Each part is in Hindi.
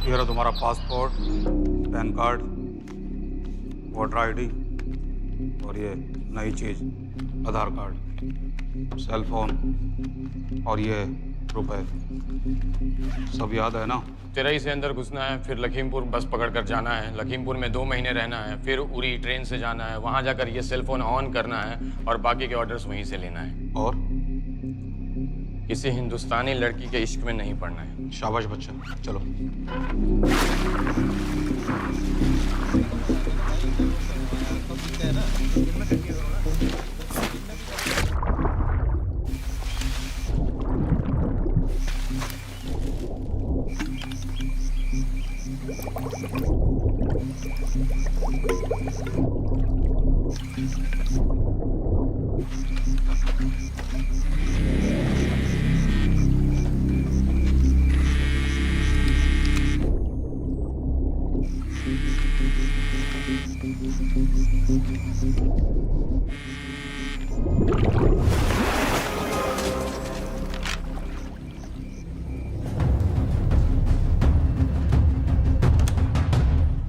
ये रहा तुम्हारा passport, pan card, voter ID और ये नई चीज आधार कार्ड, सेल फोन और ये रुपए। सब याद है ना? तिरई से अंदर घुसना है, फिर लखीमपुर बस पकड़कर जाना है, लखीमपुर में 2 महीने रहना है, फिर उरी ट्रेन से जाना है, वहां जाकर ये सेल फोन ऑन करना है और बाकी के ऑर्डर्स वहीं से लेना है। और किसी हिंदुस्तानी लड़की के इश्क में नहीं पड़ना है। शाबाश बच्चा, चलो।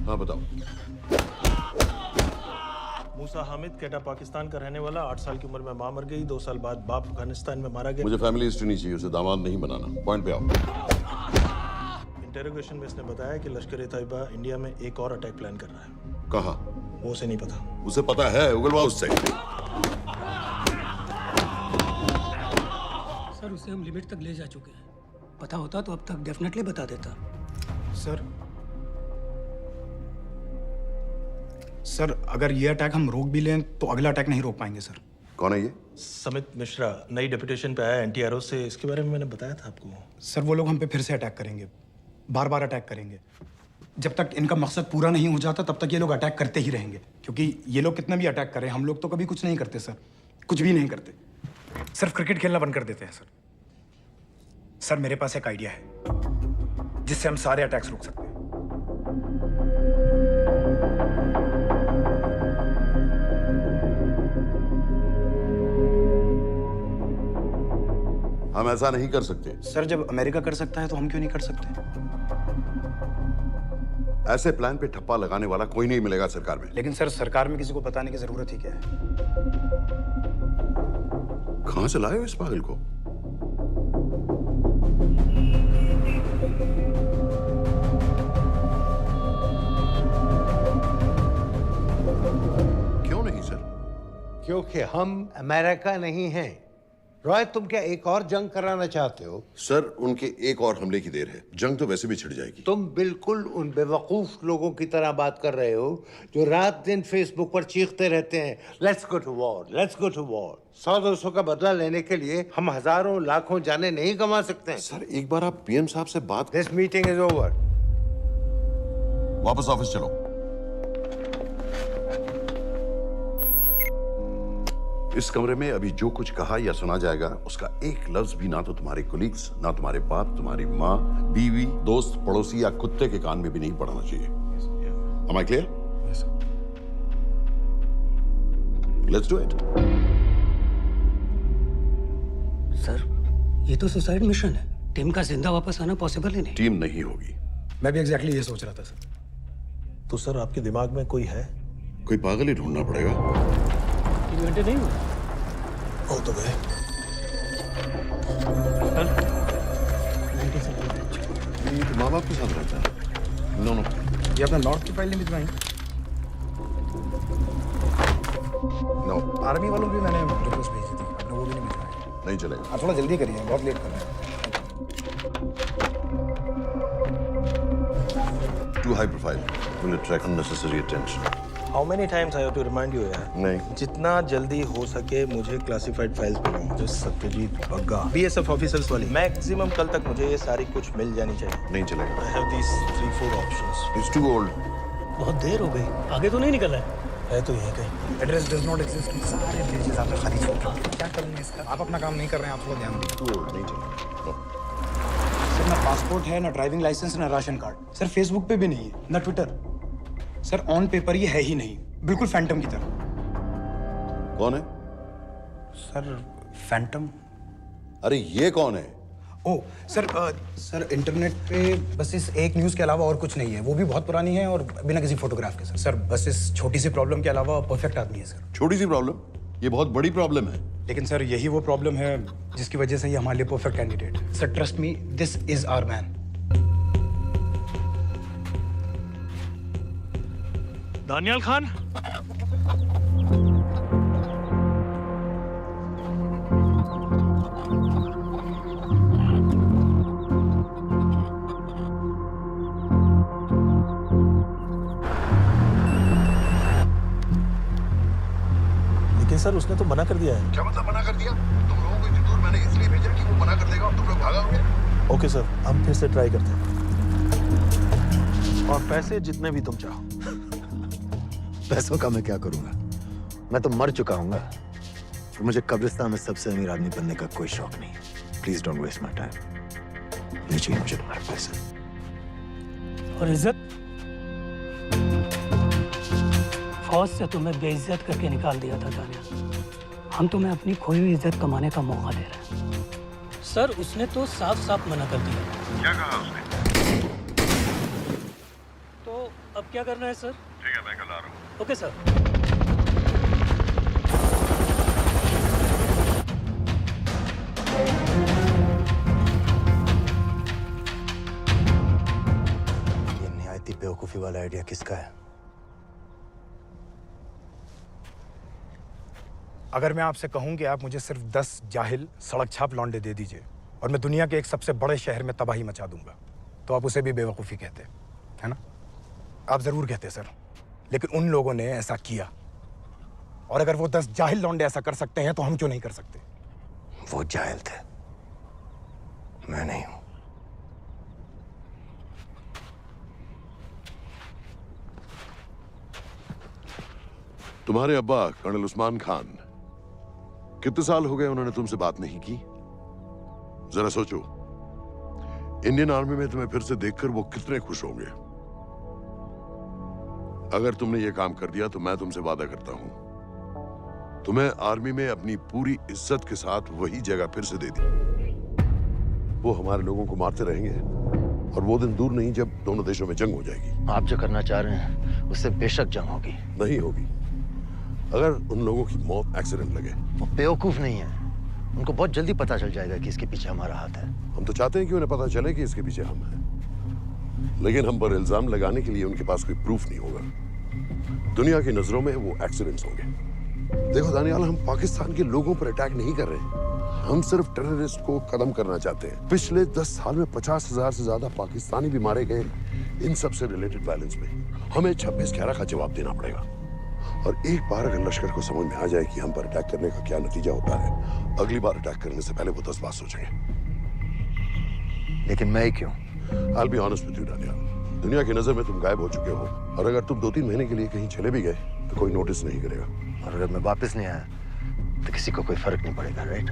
हाँ बताओ। मूसा हामिद केटा पाकिस्तान का रहने वाला, 8 साल की उम्र में मां मर गई, 2 साल बाद बाप अफगानिस्तान में मारा गया। मुझे फैमिली हिस्ट्री नहीं चाहिए, उसे दामाद नहीं बनाना। पॉइंट पे आओ। इंटेरोगेशन में इसने बताया कि लश्कर ए तैयबा इंडिया में एक और अटैक प्लान कर रहा है। कहाँ? वो उसे नहीं पता। उसे पता है, उगलवा उससे। सर उसे हम लिमिट तक ले जा चुके हैं। पता होता तो अब तक डेफिनेटली बता देता। सर अगर ये अटैक हम रोक भी लें तो अगला अटैक नहीं रोक पाएंगे सर। कौन है ये? समित मिश्रा नई डेपुटेशन पे आया NTRO से। इसके बारे में मैंने बताया था आपको। सर वो लोग हम पे फिर से अटैक करेंगे, बार बार अटैक करेंगे। जब तक इनका मकसद पूरा नहीं हो जाता तब तक ये लोग अटैक करते ही रहेंगे, क्योंकि ये लोग कितना भी अटैक करें हम लोग तो कभी कुछ नहीं करते सर, कुछ भी नहीं करते। सिर्फ क्रिकेट खेलना बंद कर देते हैं सर। सर मेरे पास एक आइडिया है जिससे हम सारे अटैक्स रोक सकते हैं। हम ऐसा नहीं कर सकते। सर जब अमेरिका कर सकता है तो हम क्यों नहीं कर सकते? ऐसे प्लान पे ठप्पा लगाने वाला कोई नहीं मिलेगा सरकार में। लेकिन सर सरकार में किसी को बताने की जरूरत ही क्या है? कहां से लाए हो इस पागल को? क्यों नहीं सर? क्योंकि हम अमेरिका नहीं हैं। रॉय तुम क्या एक और जंग कराना चाहते हो? सर उनके एक और हमले की देर है, जंग तो वैसे भी छिड़ जाएगी। तुम बिल्कुल उन बेवकूफ लोगों की तरह बात कर रहे हो जो रात दिन फेसबुक पर चीखते रहते हैं let's go to war, let's go to war. 100-200 का बदला लेने के लिए हम हजारों लाखों जाने नहीं कमा सकते हैं। सर एक बार आप PM साहब से बात। This meeting is over. वापस ऑफिस चलो। इस कमरे में अभी जो कुछ कहा या सुना जाएगा उसका एक लफ्ज भी ना तो तुम्हारे कोलीग्स, ना तुम्हारे बाप, तुम्हारी माँ, बीवी, दोस्त, पड़ोसी या कुत्ते के कान में भी नहीं पड़ना चाहिए। Am I clear? Yes, sir. Let's do it. Sir ये तो सुसाइड मिशन है। टीम का जिंदा वापस आना पॉसिबल ही नहीं। टीम नहीं होगी। मैं भी एग्जैक्टली ये सोच रहा था सर। तो सर आपके दिमाग में कोई है? कोई पागल ही ढूंढना पड़ेगा। 3 घंटे नहीं हुए। हो तो गए। ये तो माँ बाप के साथ रहता है। नो नो, ये अपना नॉर्थ की फाइल नहीं भिजवाई? नो, आर्मी वालों की मैंने रिक्वेस्ट भेजी थी, आपने वो भी नहीं भिजवाई। नहीं चलेगा। आप थोड़ा जल्दी करिए, बहुत लेट कर रहे हैं। Too high profile. Will attract unnecessary attention. How many times I have to remind you यार? नहीं। जितना जल्दी हो सके मुझे क्लासिफाइड फाइल्स भेजो। जो सत्यजीत बग्गा BSF ऑफिसर्स वाली। मैक्सिमम कल तक मुझे ये सारी कुछ मिल जानी चाहिए। नहीं चलेगा। I have these 3-4 options. It's too old. बहुत देर हो गई, आगे तो नहीं निकला है। है तो यहीं कहीं। Address does not exist. सारे पेजेस आपने खाली छोड़ दिए। क्या करूँगा इसका? आप अपना काम नहीं कर रहे हैं, आप थोड़ा ध्यान दीजिए। Too old. नहीं चलेगा। No. सर ना पासपोर्ट है, ना ड्राइविंग लाइसेंस, ना राशन कार्ड। सर फेसबुक पे भी नहीं है, ना ट्विटर। सर ऑन पेपर ये है ही नहीं, बिल्कुल फैंटम की तरह। कौन है? Sir Phantom? अरे ये कौन है? ओ सर सर इंटरनेट पे बस इस एक न्यूज़ के अलावा और कुछ नहीं है। वो भी बहुत पुरानी है और बिना किसी फोटोग्राफ के। सर बस इस छोटी सी प्रॉब्लम के अलावा परफेक्ट आदमी है सर। छोटी सी प्रॉब्लम, ये बहुत बड़ी प्रॉब्लम है। लेकिन सर यही वो प्रॉब्लम है जिसकी वजह से ये हमारे लिए परफेक्ट कैंडिडेट है। Sir trust me, this is our man. Daniyal Khan, लेकिन सर उसने तो मना कर दिया है। क्या मतलब मना कर दिया? तुम लोगों को इतनी दूर मैंने इसलिए भेजा कि वो मना कर देगा और तुम लोग भागोगे। ओके सर, हम फिर से ट्राई करते हैं। और पैसे जितने भी तुम चाहो। पैसों का मैं क्या करूंगा? मैं तो मर चुका हूँ। मुझे कब्रिस्तान में सबसे अमीर आदमी बनने का कोई शौक नहीं। Please don't waste my time. नहीं चाहिए मुझे तुम्हारे पैसे। और इज्जत? फौज से तुम्हें बेइज्जत करके निकाल दिया था दानियाल। हम तुम्हें अपनी खोई हुई इज्जत कमाने का मौका दे रहे हैं। सर उसने तो साफ साफ मना कर दिया। क्या कहा उसने? तो अब क्या करना है सर? ठीक है, मैं कल आ रहा हूँ। Okay sir. ये निहायती बेवकूफी वाला आइडिया किसका है? अगर मैं आपसे कहूं कि आप मुझे सिर्फ 10 जाहिल सड़क छाप लौंडे दे दीजिए और मैं दुनिया के एक सबसे बड़े शहर में तबाही मचा दूंगा, तो आप उसे भी बेवकूफ़ी कहते, है ना? आप ज़रूर कहते सर, लेकिन उन लोगों ने ऐसा किया। और अगर वो 10 जाहिल लौंडे ऐसा कर सकते हैं तो हम क्यों नहीं कर सकते? वो जाहिल थे, मैं नहीं हूं। तुम्हारे अब्बा कर्नल उस्मान खान, कितने साल हो गए उन्होंने तुमसे बात नहीं की? जरा सोचो, इंडियन आर्मी में तुम्हें फिर से देखकर वो कितने खुश होंगे। अगर तुमने ये काम कर दिया तो मैं तुमसे वादा करता हूं, तुम्हें आर्मी में अपनी पूरी इज्जत के साथ वही जगह फिर से दे दी। वो हमारे लोगों को मारते रहेंगे और वो दिन दूर नहीं जब दोनों देशों में जंग हो जाएगी। आप जो करना चाह रहे हैं उससे बेशक जंग होगी। नहीं होगी अगर उन लोगों की मौत एक्सीडेंट लगे। वो बेवकूफ नहीं है, उनको बहुत जल्दी पता चल जाएगा कि इसके पीछे हमारा हाथ है। हम तो चाहते हैं कि उन्हें पता चले कि इसके पीछे हम हैं, लेकिन हम पर इल्जाम लगाने के लिए उनके पास कोई प्रूफ नहीं होगा। दुनिया की नजरों में वो एक्सीडेंट्स होंगे। देखो दानियाल, हम पाकिस्तान के लोगों पर अटैक नहीं कर रहे, हम सिर्फ टेररिस्ट को खत्म करना चाहते हैं। पिछले 10 साल में 50,000 से ज्यादा पाकिस्तानी भी मारे गए इन सब से रिलेटेड वायलेंस में। हमें 26/11 का जवाब देना पड़ेगा। और एक बार अगर लश्कर को समझ में आ जाए कि हम पर अटैक करने का क्या नतीजा होता है, अगली बार अटैक करने से पहले वो 10 बार सोचेंगे। लेकिन मैं ही क्यों? I'll be honest with you, Daniyal, दुनिया की नजर में तुम गायब हो चुके हो और अगर तुम 2-3 महीने के लिए कहीं चले भी गए तो कोई नोटिस नहीं करेगा। और अगर मैं वापस नहीं आया तो किसी को कोई फर्क नहीं पड़ेगा, राइट?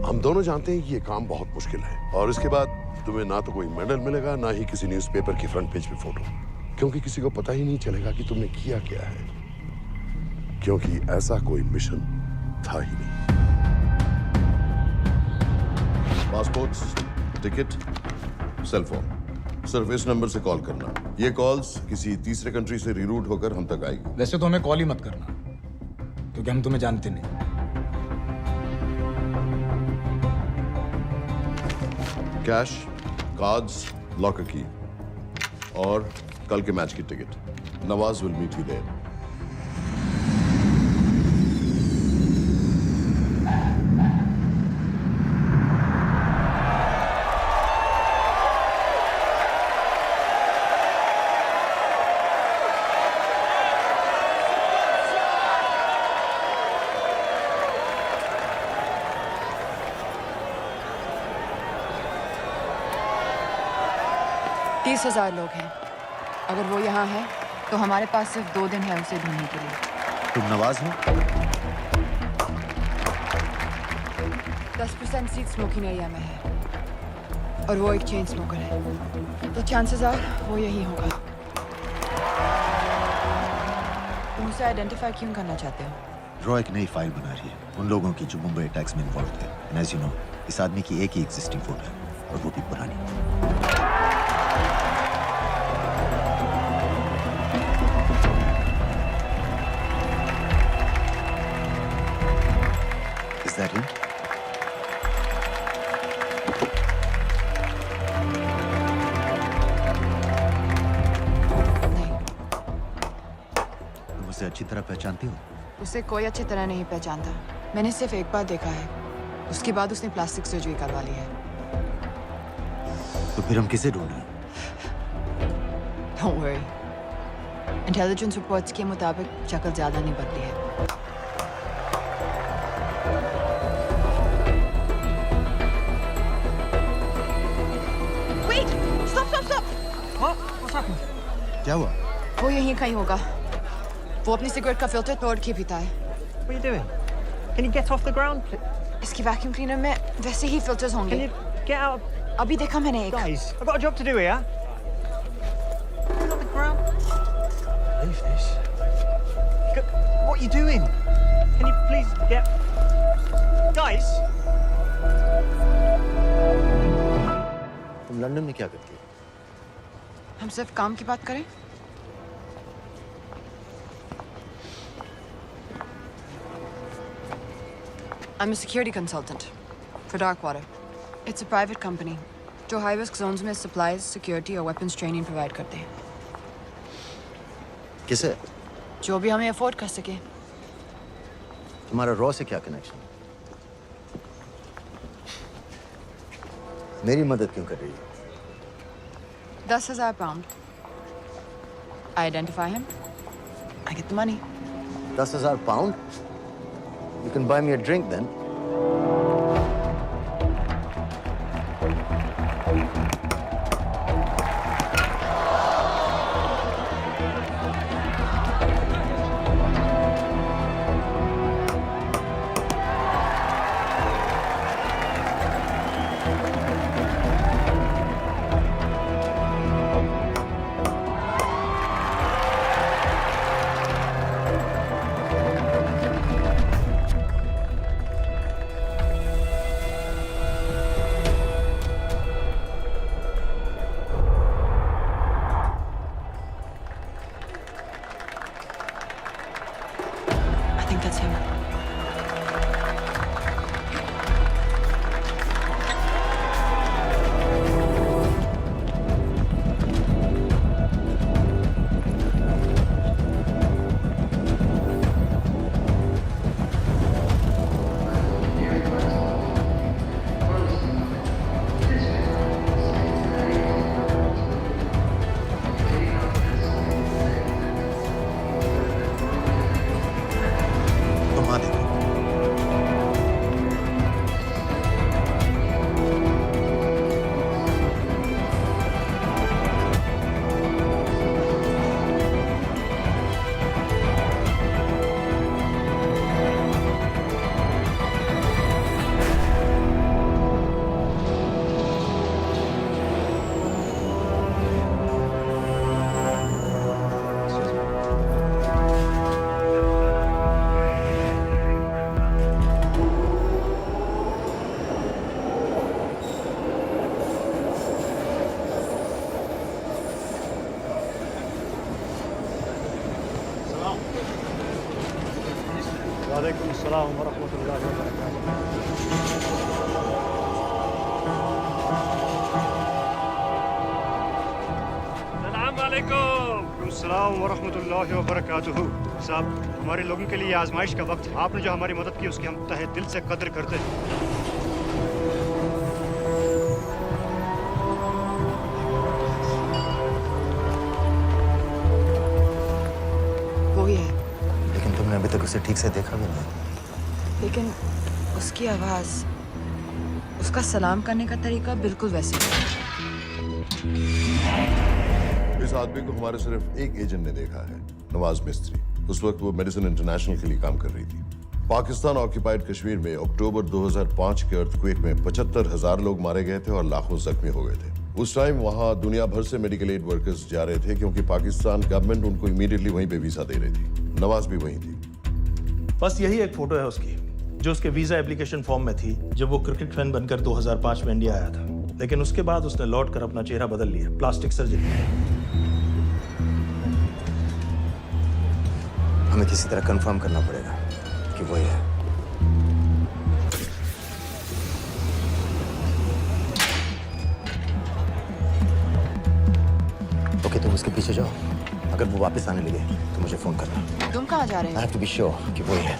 हम दोनों जानते हैं कि ये काम बहुत मुश्किल है और इसके बाद तुम्हें ना तो कोई मेडल मिलेगा, ना ही किसी न्यूज़पेपर की फ्रंट पेज पे फोटो, क्योंकि किसी को पता ही नहीं चलेगा कि तुमने किया क्या है, क्योंकि ऐसा कोई मिशन था ही नहीं। पासपोर्ट्स, टिकट, सेल फोन, सिर्फ इस नंबर से कॉल करना। ये कॉल्स किसी तीसरे कंट्री से रीरूट होकर हम तक आएगी। वैसे तो हमें कॉल ही मत करना, क्योंकि हम तुम्हें जानते नहीं। कैश, कार्ड्स, लॉकर की और कल के मैच की ticket. Nawaz will meet you there. तीस 30,000 लोग हैं। अगर वो यहाँ है तो हमारे पास सिर्फ 2 दिन है उसे ढूंढने के लिए। तुम नवाज हो? 10% सीट स्मोकिंग एरिया में है और वो एक चेन स्मोकर है, तो चांसेस आर वो यही होगा। तुम उसे आइडेंटिफाई क्यों करना चाहते हो? रॉ एक नई फाइल बना रही है उन लोगों की जो मुंबई अटैक्स में इन्वॉल्व थे। एंड एज यू नो, इस आदमी की एक ही एग्जिस्टिंग फोटो है और वो भी पुरानी। Is that him? नहीं, तुम उसे अच्छी तरह पहचानती हो? उसे कोई अच्छी तरह नहीं पहचानता। मैंने सिर्फ एक बार देखा है, उसके बाद उसने प्लास्टिक सर्जरी करवा ली है। तो फिर हम किसे ढूंढ रहे हैं? Don't worry. इंटेलिजेंस रिपोर्ट्स के मुताबिक शक्ल ज्यादा नहीं बदली है। Wait! Stop! क्या हुआ? वो यहीं कहीं होगा। वो अपनी सिगरेट का फिल्टर तोड़ के पीता है। What are you doing? Can you get off the ground? इसकी वैक्यूम क्लीनर में वैसे ही फिल्टर्स Can होंगे। you get out? अभी देखा मैंने एक। Guys, I've got a job to do here. Get off the ground. Leave this. What are you doing? Can you please get... Guys! तुम लंदन में क्या करती हो? हम सिर्फ काम की बात करें? I'm a security consultant for Darkwater. It's a private company जो high risk zones में supplies, security और weapons training provide करते हैं। किसे? जो भी हमें afford कर सके। तुम्हारा रॉ से क्या कनेक्शन? मेरी मदद क्यों कर रही है? 10,000 pound. I identify him. I get the money. 10,000 pound? You can buy me a drink then. I think that's him. तुम आ देखो। वालेकुम अस्सलाम वरहमतुल्लाहि वबरकातुहू। अस्सलाम वालेकुम। अस्सलाम वरहमतुल्लाहि वबरकातुहू। साहब, हमारे लोगों के लिए आजमाइश का वक्त है। आपने जो हमारी मदद की उसकी हम तहे दिल से कद्र करते हैं। वो ही है, लेकिन तुमने अभी तक उसे ठीक से देखा भी नहीं। लेकिन उसकी आवाज, उसका सलाम करने का तरीका बिल्कुल वैसे ही है। इस आदमी को हमारे सिर्फ एक एजेंट ने देखा है, नवाज मिस्त्री। उस वक्त वो मेडिसिन इंटरनेशनल के लिए काम कर रही थी। पाकिस्तान ऑक्यूपाइड कश्मीर में अक्टूबर 2005 के अर्थक्वेक में 75,000 लोग मारे गए थे और लाखों जख्मी हो गए थे। उस टाइम वहां दुनिया भर से मेडिकल एड वर्कर्स जा रहे थे क्योंकि पाकिस्तान गवर्नमेंट उनको इमीडिएटली वहीं पे वीजा दे रही थी। नवाज भी वहीं थी। बस यही एक फोटो है उसकी। जो उसके वीजा एप्लीकेशन फॉर्म में थी जब वो क्रिकेट फैन बनकर 2005 में इंडिया आया था। लेकिन उसके बाद उसने लौट कर अपना चेहरा बदल लिया, प्लास्टिक सर्जरी। हमें किसी तरह कंफर्म करना पड़ेगा कि वो ही है। ओके, तुम उसके पीछे जाओ। अगर वो वापस आने लगे तो मुझे फोन करना। तुम कहाँ जा रहे I हो? have to be sure कि वो ही है।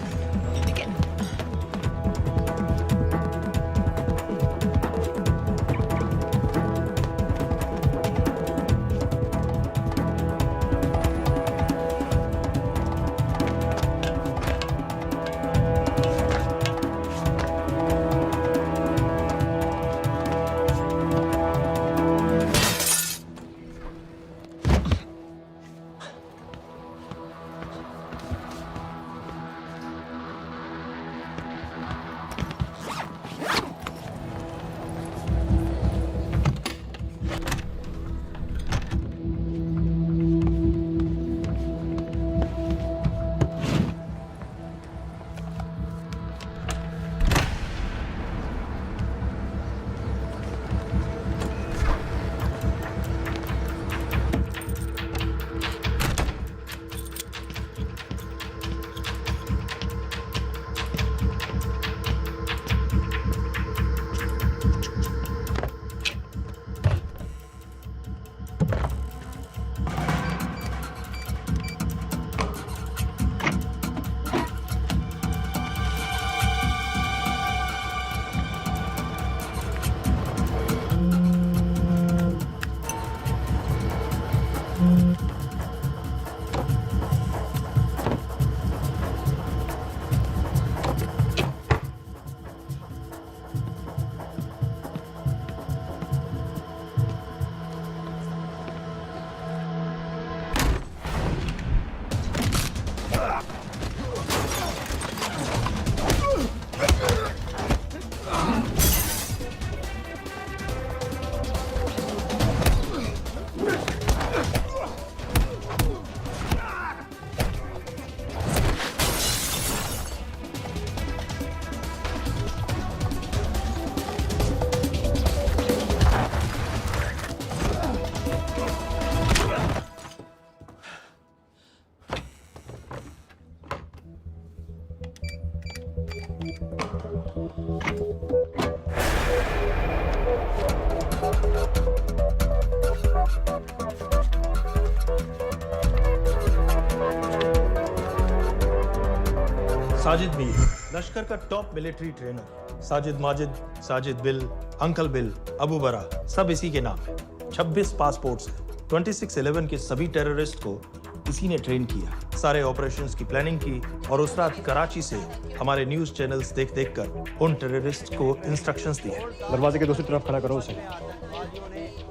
साजिद मीर, लश्कर का top military trainer. Sajid Majid, Sajid bill, uncle bill, Abu बरा, सब इसी के नाम है। 26 पासपोर्ट्स हैं। 26/11 के सभी टेररिस्ट को इसी ने ट्रेन किया, सारे ऑपरेशंस की प्लानिंग की और उस रात कराची से हमारे न्यूज चैनल्स देख कर उन टेररिस्ट को इंस्ट्रक्शंस दिए। दरवाजे के दूसरी तरफ खड़ा करो उसे।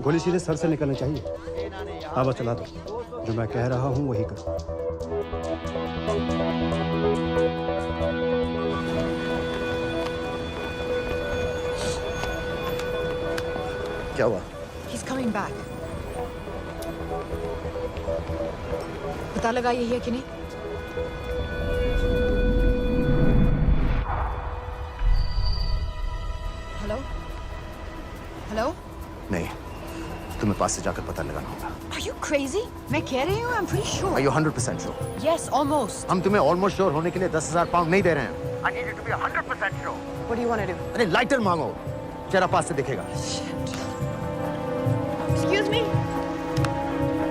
गोली सीधे सर से निकलनी चाहिए। आवाज चला दो, जो मैं कह रहा हूँ वही करो। क्या हुआ? He's coming back. पता लगा यही है कि नहीं? हेलो? हेलो? नहीं, तुम्हें पास से जाकर पता लगाना होगा। Are you crazy? मैं कह रही हूँ, I'm pretty sure. Are you 100% sure? Yes, almost. हम तुम्हें ऑलमोस्ट श्योर होने के लिए 10,000 पाउंड नहीं दे रहे हैं। I need you to be 100% sure. What do you want to do? अरे लाइटर मांगो, चेहरा पास से दिखेगा। Excuse me.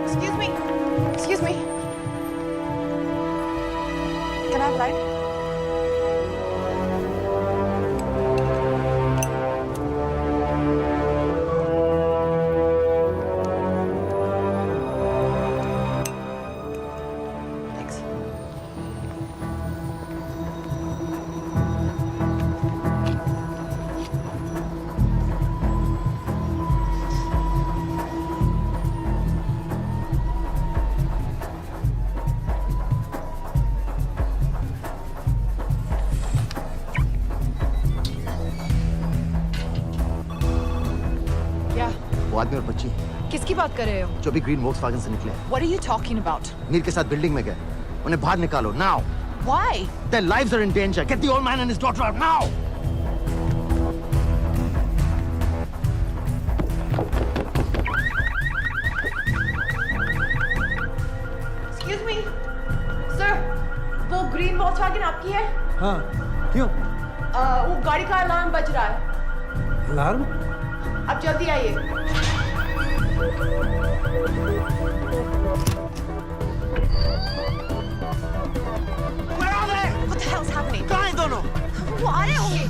Excuse me. Excuse me. Can I have light? Thanks. वो आदमी और बच्ची किसकी बात कर रहे हो? जो भी ग्रीन वॉक्सवैगन से निकले। What are you talking about? Mir के साथ बिल्डिंग में गए, उन्हें बाहर निकालो now. Why? Their lives are in danger. Get the old man and his daughter out now! Excuse me, sir. वो ग्रीन वॉल्क्सवैगन आपकी है? हाँ, क्यों? वो गाड़ी का अलार्म बज रहा है। अलार्म? आप जल्दी आइए। Where are they? What the hell's happening? कहाँ हैं दोनों? वो आ रहे होंगे।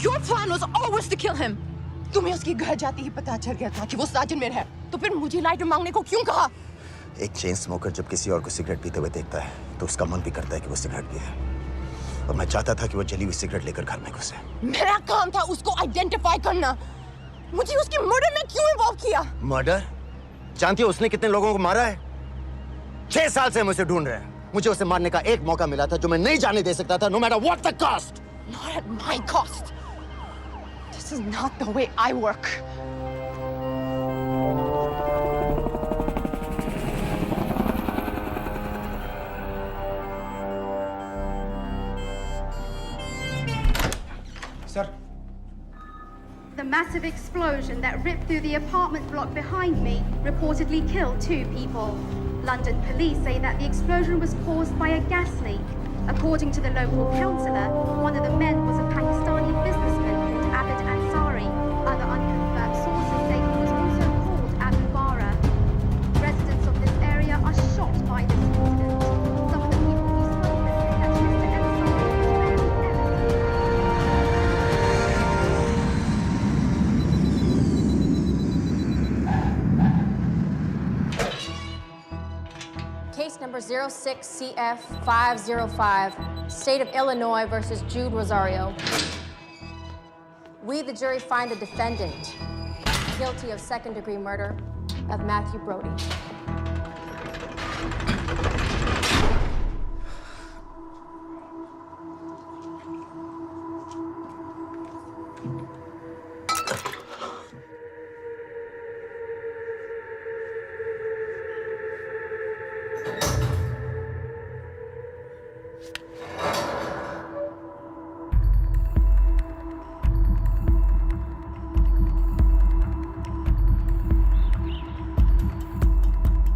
Your plan was always to kill him. तुम्हें उसके घर जाते ही पता चल गया था कि वो साजन में है, तो फिर मुझे लाइटर मांगने को क्यों कहा? एक चेन स्मोकर जब किसी और को सिगरेट पीते हुए देखता है तो उसका मन भी करता है कि वो सिगरेट पिए, और मैं चाहता था कि वो जली हुई सिगरेट लेकर घर में घुसे। मेरा काम था उसको आइडेंटिफाई करना। मुझे उसके मर्डर में क्यों इन्वॉल्व किया? मर्डर? जानती हो उसने कितने लोगों को मारा है? 6 साल से हम उसे ढूंढ रहे हैं। मुझे उसे मारने का एक मौका मिला था जो मैं नहीं जाने दे सकता था, no matter what the cost. Not at my cost. This is not the way I work. Sir. The massive explosion that ripped through the apartment block behind me reportedly killed 2 people. London police say that the explosion was caused by a gas leak. According to the local councillor, one of the men was a Pakistani businessman called Abid Ansari. Other unconfirmed sources say he was also called Abu Bara. Residents of this area are shocked by this incident. Some of the people we spoke with say that Mr. Ansari was rarely ever Case number 06CF505, State of Illinois versus Jude Rosario. We, the jury, find the defendant guilty of second-degree murder of Matthew Brody.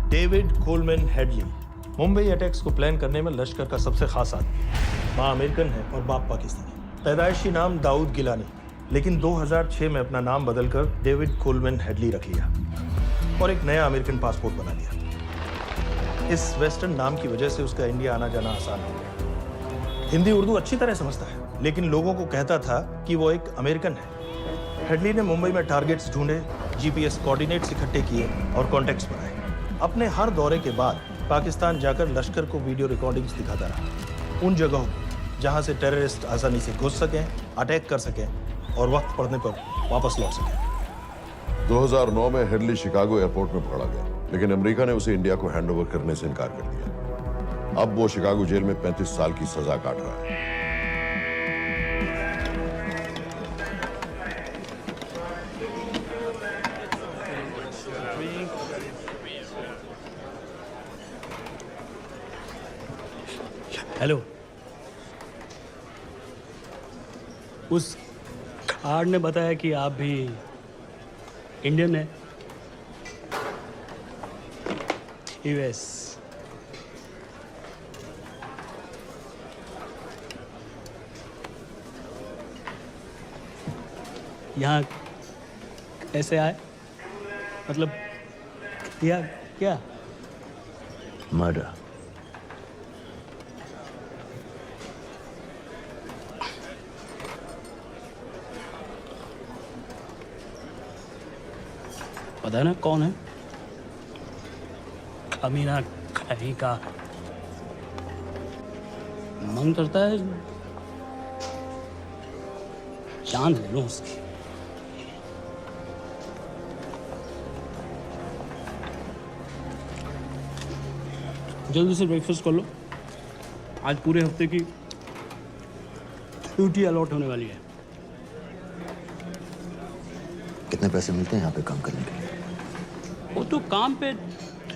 David Coleman Headley Mumbai attacks को प्लान करने में लश्कर का सबसे खास आदमी। माँ अमेरिकन है और बाप पाकिस्तानी। पैदाइशी नाम दाऊद गिलानी, लेकिन 2006 में अपना नाम बदलकर डेविड कोलमैन हेडली रख लिया और एक नया अमेरिकन पासपोर्ट बना लिया। इस वेस्टर्न नाम की वजह से उसका इंडिया आना जाना आसान हो गया। हिंदी उर्दू अच्छी तरह समझता है, लेकिन लोगों को कहता था कि वो एक अमेरिकन है। हेडली ने मुंबई में टारगेट्स ढूंढे, जीपीएस कोऑर्डिनेट्स इकट्ठे किए और कॉन्टैक्ट्स बनाए। अपने हर दौरे के बाद पाकिस्तान जाकर लश्कर को वीडियो रिकॉर्डिंग्स दिखाता रहा, उन जगहों को जहां से टेररिस्ट आसानी से घुस सकें, अटैक कर सकें और वक्त पड़ने पर वापस लौट सकें। 2009 में हेडली शिकागो एयरपोर्ट में पकड़ा गया, लेकिन अमेरिका ने उसे इंडिया को हैंडओवर करने से इनकार कर दिया। अब वो शिकागो जेल में 35 साल की सजा काट रहा है। हेलो। उस कार्ड ने बताया कि आप भी इंडियन है। यूएस। यहाँ कैसे आए? मतलब क्या क्या? मर्डर। पता है ना कौन है? अमीना कहीं का। मन करता है जान ले लो उसकी। जल्दी से ब्रेकफास्ट कर लो, आज पूरे हफ्ते की ड्यूटी अलॉट होने वाली है। कितने पैसे मिलते हैं यहाँ पे काम करने के लिए? वो तो काम पे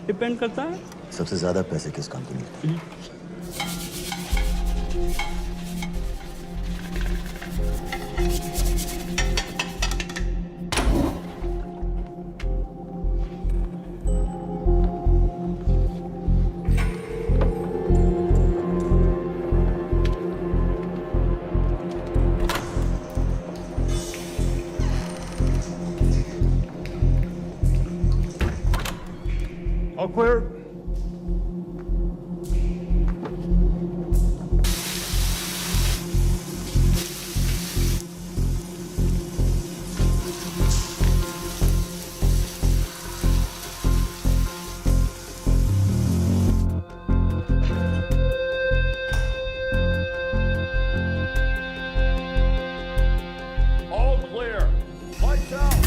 डिपेंड करता है। सबसे ज्यादा पैसे किस काम को मिलते हैं? All clear. All clear. Lights out.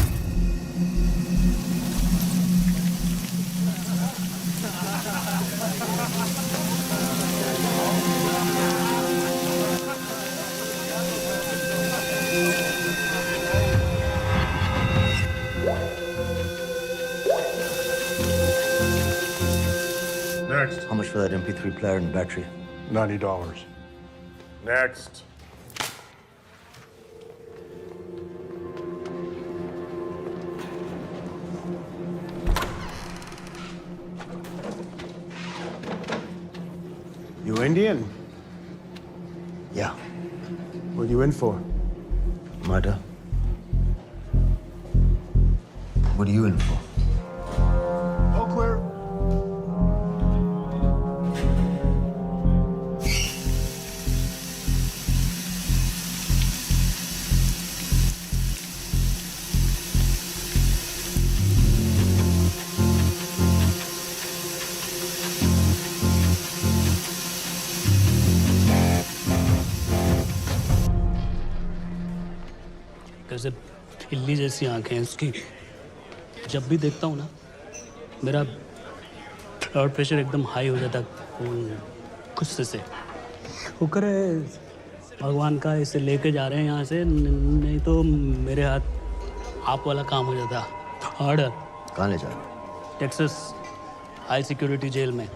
Next. How much for that MP3 player and battery? $90. Next. You Indian? Yeah. What are you in for? Murder. What are you in for? All clear. कैसे बिल्ली जैसी आंखें हैं उसकी। जब भी देखता हूँ ना मेरा ब्लड प्रेशर एकदम हाई हो जाता गुस्से से। शुक्र है भगवान का इसे लेके जा रहे हैं यहाँ से, नहीं तो मेरे हाथ आप वाला काम हो जाता। ऑर्डर। कहाँ ले जा रहे हो? टेक्सास हाई सिक्योरिटी जेल में।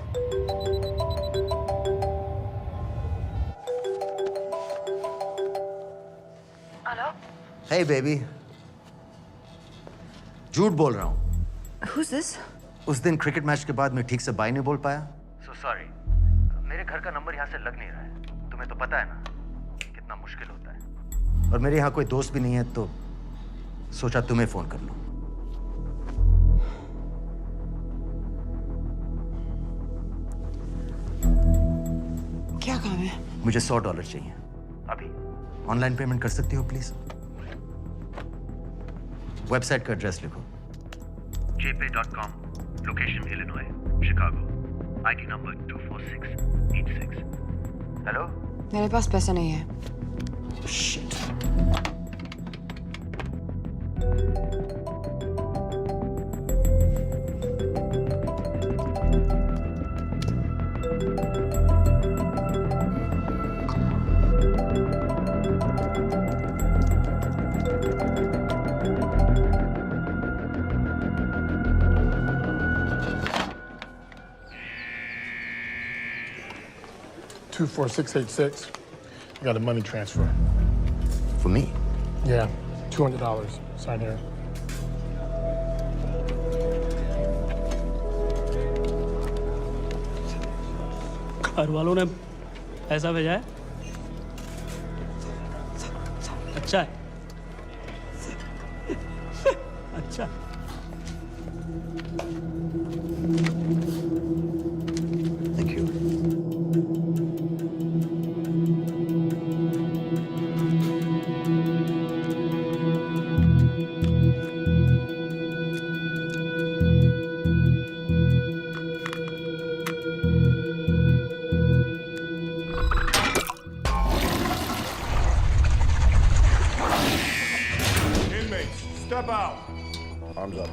Hey baby. झूठ बोल रहा हूँ। Who's this? उस दिन क्रिकेट मैच के बाद मैं ठीक से बाय नहीं बोल पाया। So sorry. मेरे घर का नंबर यहाँ से लग नहीं रहा है। तुम्हें तो पता है ना कितना मुश्किल होता है। और मेरे यहाँ कोई दोस्त भी नहीं है तो सोचा तुम्हें फोन कर लूं। क्या काम है? मुझे $100 चाहिए। अभी ऑनलाइन पेमेंट कर सकती हो प्लीज? वेबसाइट का एड्रेस लिखो। jpay.com, location Illinois, Chicago, ID number 24686. Hello? मेरे पास पैसा नहीं है। Shit. 24686. I got a money transfer. For me? Yeah, $200. Sign here. घर वालों ने पैसा भेजा है? अच्छा है। अच्छा। Thank you. Inmates, step out. Arms up.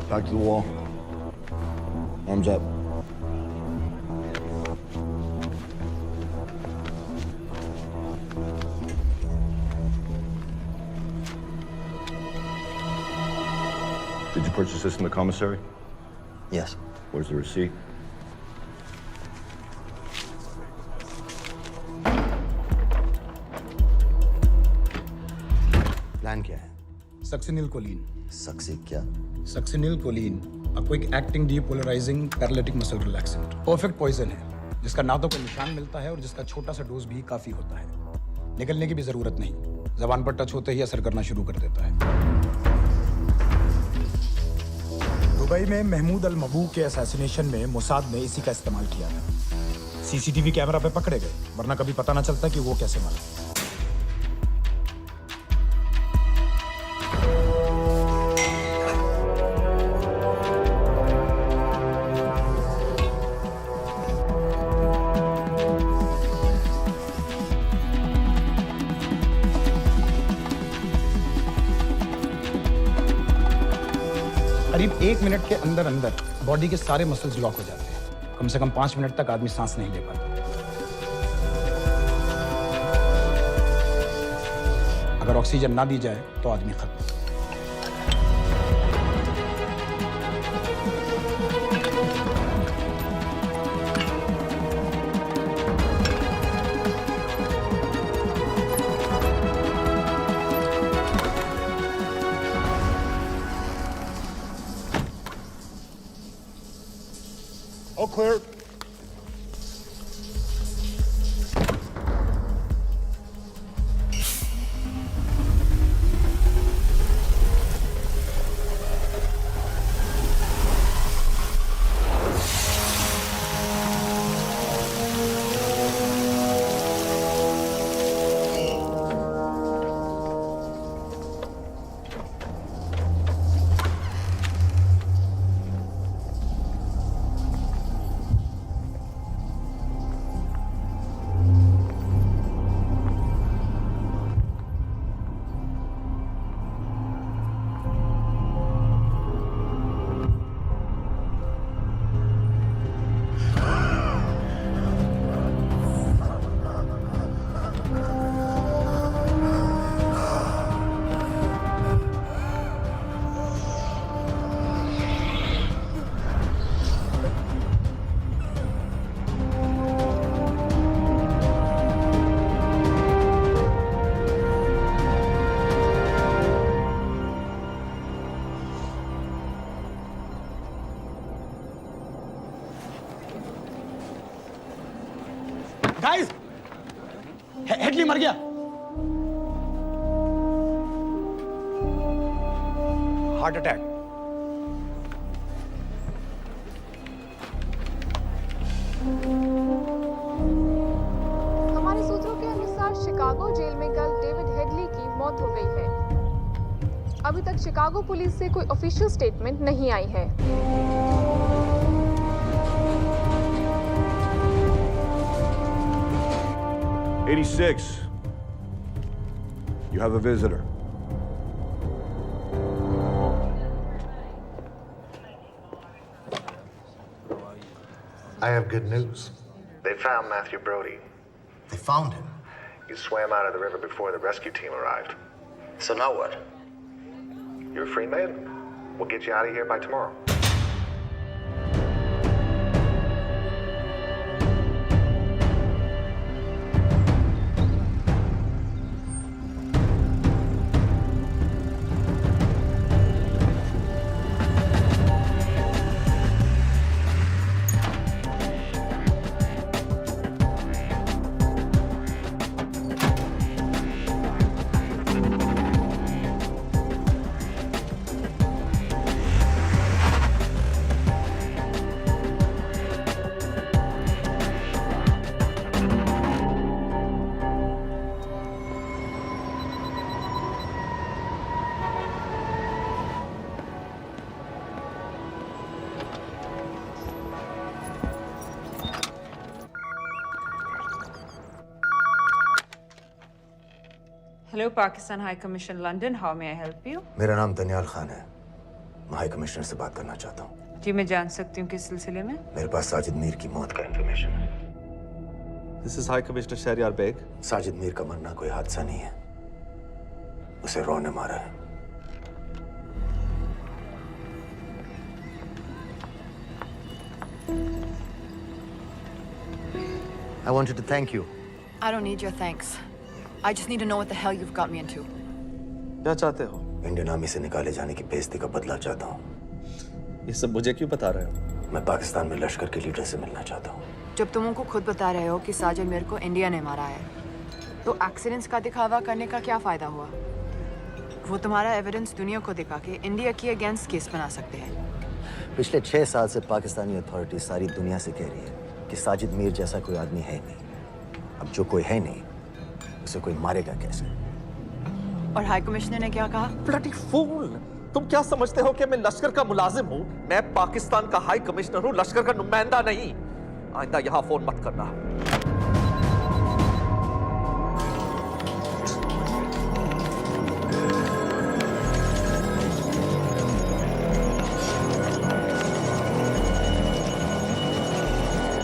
Back to the wall. Arms up. Did you purchase this in the commissary? Yes. Where's the receipt? Plan क्या है? Succinyl choline. सक्सी क्या? Succinyl choline, a quick acting depolarizing paralytic muscle relaxant. Perfect poison है, जिसका ना तो कोई निशान मिलता है और जिसका छोटा सा डोज भी काफी होता है। निकलने की भी जरूरत नहीं, जबान पर टच होते ही असर करना शुरू कर देता है। दुबई में महमूद अल मबू के असैसिनेशन में मोसाद ने इसी का इस्तेमाल किया था। सीसीटीवी कैमरा पे पकड़े गए, वरना कभी पता ना चलता कि वो कैसे मरा। करीब 1 मिनट के अंदर अंदर बॉडी के सारे मसल्स लॉक हो जाते हैं। कम से कम 5 मिनट तक आदमी सांस नहीं ले पाता। अगर ऑक्सीजन ना दी जाए तो आदमी खत्म। All clear. गाइस, हेडली मर गया। Heart attack. हमारे सूत्रों के अनुसार शिकागो जेल में कल डेविड हेडली की मौत हो गई है। अभी तक शिकागो पुलिस से कोई ऑफिशियल स्टेटमेंट नहीं आई है। 86. You have a visitor. I have good news. They found Matthew Brody. They found him? He swam out of the river before the rescue team arrived. So now what? You're a free man. We'll get you out of here by tomorrow. Hello, Pakistan High Commission, London. How may I help you? मेरा नाम दनियाल खान है। मैं हाई कमिश्नर से बात करना चाहता हूँ। जी मैं जान सकती हूँ किस सिलसिले में? मेरे पास साजिद मीर की मौत का इंफॉर्मेशन है। This is High Commissioner Shahryar Beg. Sajid Mir का मरना कोई हादसा नहीं है। उसे रॉ ने मारा है। I wanted to thank you. I don't need your thanks. I just need to know what the hell you've got me into. क्या चाहते हो? इंडियन आर्मी से निकाले जाने की बेइज्जती का बदला चाहता हूँ। ये सब मुझे क्यों बता रहे हो? मैं पाकिस्तान में लश्कर के लीडर से मिलना चाहता हूँ। जब तुम उनको खुद बता रहे हो कि साजिद मीर को इंडिया ने मारा है, तो एक्सीडेंट्स का दिखावा करने का क्या फायदा हुआ? वो तुम्हारा एविडेंस दुनिया को दिखा के इंडिया के अगेंस्ट केस बना सकते हैं। पिछले 6 साल से पाकिस्तानी अथॉरिटी सारी दुनिया से कह रही है कि साजिद मीर जैसा कोई आदमी है नहीं। अब जो कोई है नहीं, उसे कोई मारेगा कैसे? और हाई कमिश्नर ने क्या कहा? Bloody fool! तुम क्या समझते हो कि मैं लश्कर का मुलाजिम हूँ? मैं पाकिस्तान का हाई कमिश्नर हूँ, लश्कर का नुमाइंदा नहीं। आइंदा यहाँ फोन मत करना।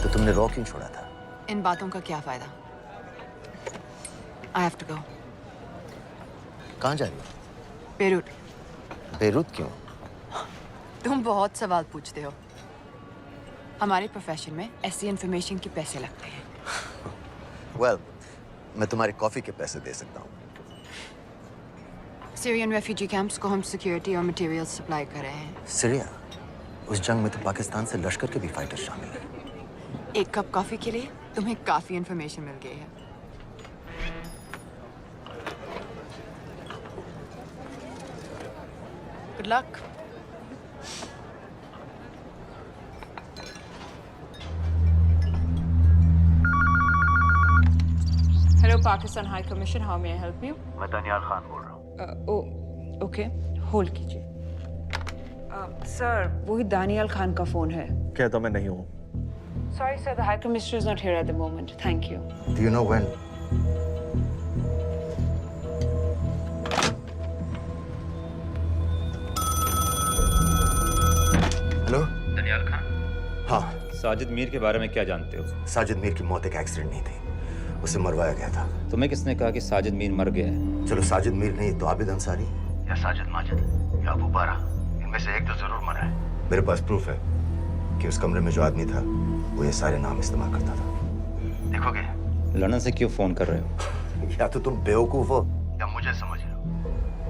तो तुमने रॉ क्यों छोड़ा था? इन बातों का क्या फायदा? I have to go. कहाँ जा रही हो? बेरूट। बेरूत क्यों? तुम बहुत सवाल पूछते हो। हमारे प्रोफेशन में ऐसी इंफॉर्मेशन के पैसे लगते हैं। Well, मैं तुम्हारी कॉफी के पैसे दे सकता हूँ। सीरियन रेफ्यूजी कैंप्स को हम सिक्योरिटी और मटेरियल सप्लाई कर रहे हैं। सीरिया? उस जंग में तो पाकिस्तान से लश्कर के भी फाइटर शामिल हैं। एक कप कॉफी के लिए तुम्हें काफी इंफॉर्मेशन मिल गई है। Good luck. Hello, Pakistan High Commission. How may I help you? मैं दनियाल खान बोल रहा हूँ। ओके, होल्ड कीजिए। सर, वही दानियाल खान का फोन है। कहता मैं नहीं हूँ। Sorry, sir. The High Commissioner is not here at the moment. Thank you. Do you know when? Hello? Daniyal Khan? हाँ। साजिद मीर के बारे में क्या जानते हो? साजिद मीर की मौत एक एक्सीडेंट नहीं थी, उसे मरवाया गया था। तुम्हें किसने कहा कि साजिद मीर मर गया है? चलो साजिद मीर नहीं तो आबिद अंसारी या साजिद माजिद या अबू बारा, इनमें से एक तो जरूर मरा है। मेरे पास प्रूफ है कि उस कमरे में जो आदमी था वो ये सारे नाम इस्तेमाल करता था। देखोगे? लंदन से क्यों फोन कर रहे हो? या तो तुम बेवकूफ हो या मुझे समझ रहे हो।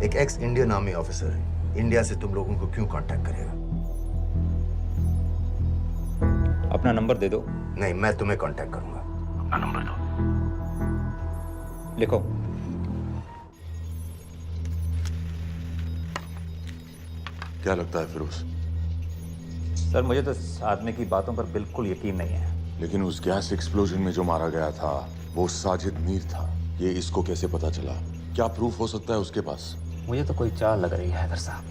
एक एक्स इंडियन आर्मी ऑफिसर है, इंडिया से तुम लोगों को क्यों कांटेक्ट करेगा? अपना नंबर दे दो। नहीं, मैं तुम्हें कांटेक्ट करूंगा। अपना नंबर दो। लिखो। क्या लगता है फिरोज? सर, मुझे तो इस आदमी की बातों पर बिल्कुल यकीन नहीं है। लेकिन उस गैस एक्सप्लोजन में जो मारा गया था वो साजिद मीर था। ये इसको कैसे पता चला? क्या प्रूफ हो सकता है उसके पास? मुझे तो कोई चाल लग रही है हैदर साहब।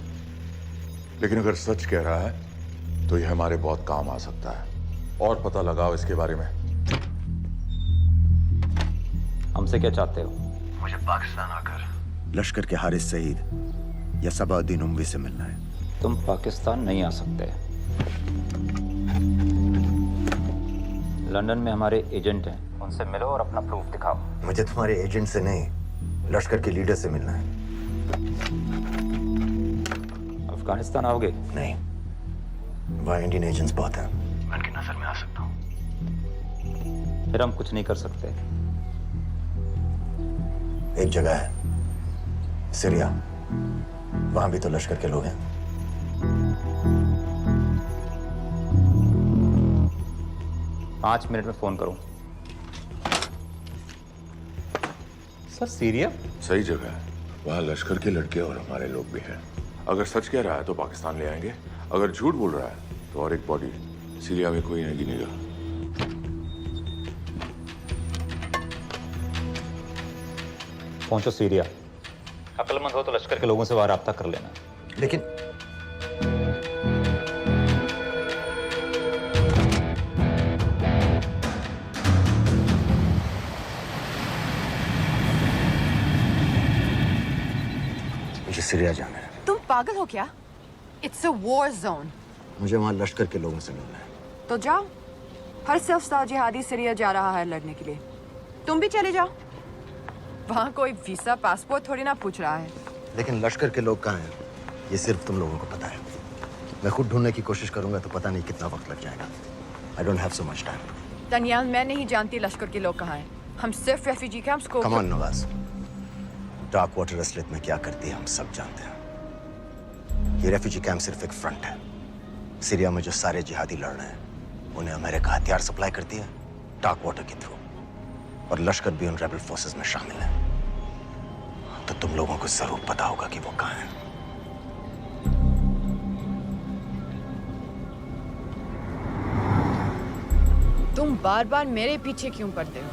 लेकिन अगर सच कह रहा है तो ये हमारे बहुत काम आ सकता है। और पता लगाओ इसके बारे में। हमसे क्या चाहते हो? मुझे पाकिस्तान आकर लश्कर के हारिस सईद या सबाउद्दीन उमवी से मिलना है। तुम पाकिस्तान नहीं आ सकते। लंदन में हमारे एजेंट हैं, उनसे मिलो और अपना प्रूफ दिखाओ। मुझे तुम्हारे एजेंट से नहीं, लश्कर के लीडर से मिलना है। अफगानिस्तान आओगे? नहीं, वहाँ इंडियन एजेंट्स बहुत हैं। मैं उनकी नजर में आ सकता हूँ। फिर हम कुछ नहीं कर सकते। एक जगह है, सीरिया, वहां भी तो लश्कर के लोग हैं। पाँच मिनट में फोन करूं। Sir, Syria? सही जगह है, वहाँ लश्कर के लड़के और हमारे लोग भी हैं। अगर सच कह रहा है तो पाकिस्तान ले आएंगे, अगर झूठ बोल रहा है तो और एक बॉडी सीरिया में कोई नहीं गिनेगा। पहुंचो सीरिया। अक्लमंद हो तो लश्कर के लोगों से वहां राब्ता कर लेना। लेकिन मुझे सीरिया जाना है। तुम पागल हो क्या? It's a war zone. मुझे वहाँ लश्कर के लोगों से मिलना है। तो जाओ। हर सफ़ जिहादी सीरिया जा रहा है लड़ने के लिए। तुम भी चले जाओ। वहाँ कोई वीसा पासपोर्ट थोड़ी ना पूछ रहा है। लेकिन लश्कर के लोग कहाँ हैं? ये सिर्फ तुम लोगों को पता है। मैं खुद ढूंढने की कोशिश करूंगा तो पता नहीं कितना वक्त लग जाएगा। I don't have so much time. Daniyal, मैं नहीं जानती लश्कर के लोग कहाँ हैं। हम सिर्फ रेफ्यूजी कैंप्स को। Come on, Nawaz. Dark water असलियत में क्या करती है हम सब जानते हैं। ये रेफ्यूजी कैंप सिर्फ एक फ्रंट है। सीरिया में जो सारे जिहादी लड़ रहे हैं उन्हें अमेरिका हथियार सप्लाई करती है डार्क वाटर के थ्रू, और लश्कर भी उन रेबल फोर्सेस में शामिल है। तो तुम लोगों को जरूर पता होगा कि वो कहाँ हैं। तुम बार बार मेरे पीछे क्यों पड़ते हो?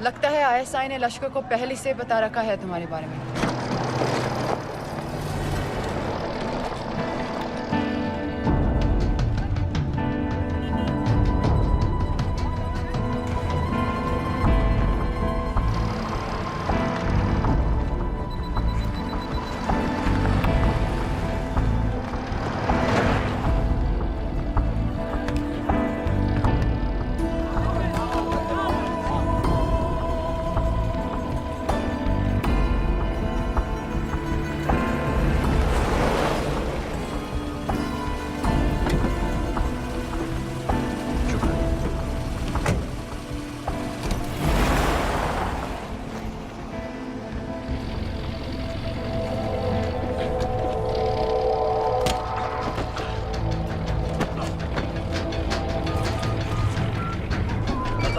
लगता है आईएसआई ने लश्कर को पहले से बता रखा है तुम्हारे बारे में।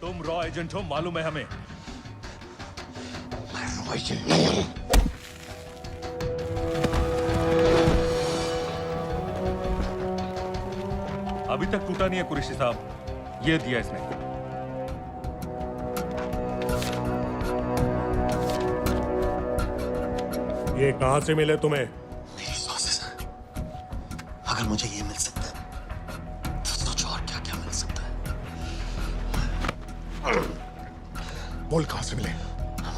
तुम रॉ एजेंट हो, मालूम है हमें। मैं रॉ एजेंट नहीं हूं। अभी तक टूटा नहीं है कुरैशी साहब। ये दिया इसने। ये कहां से मिले तुम्हें? मेरी सॉसेस। अगर मुझे ये मिल सकता है तो सोचो और क्या क्या मिल सकता है। बोल कहां से मिले?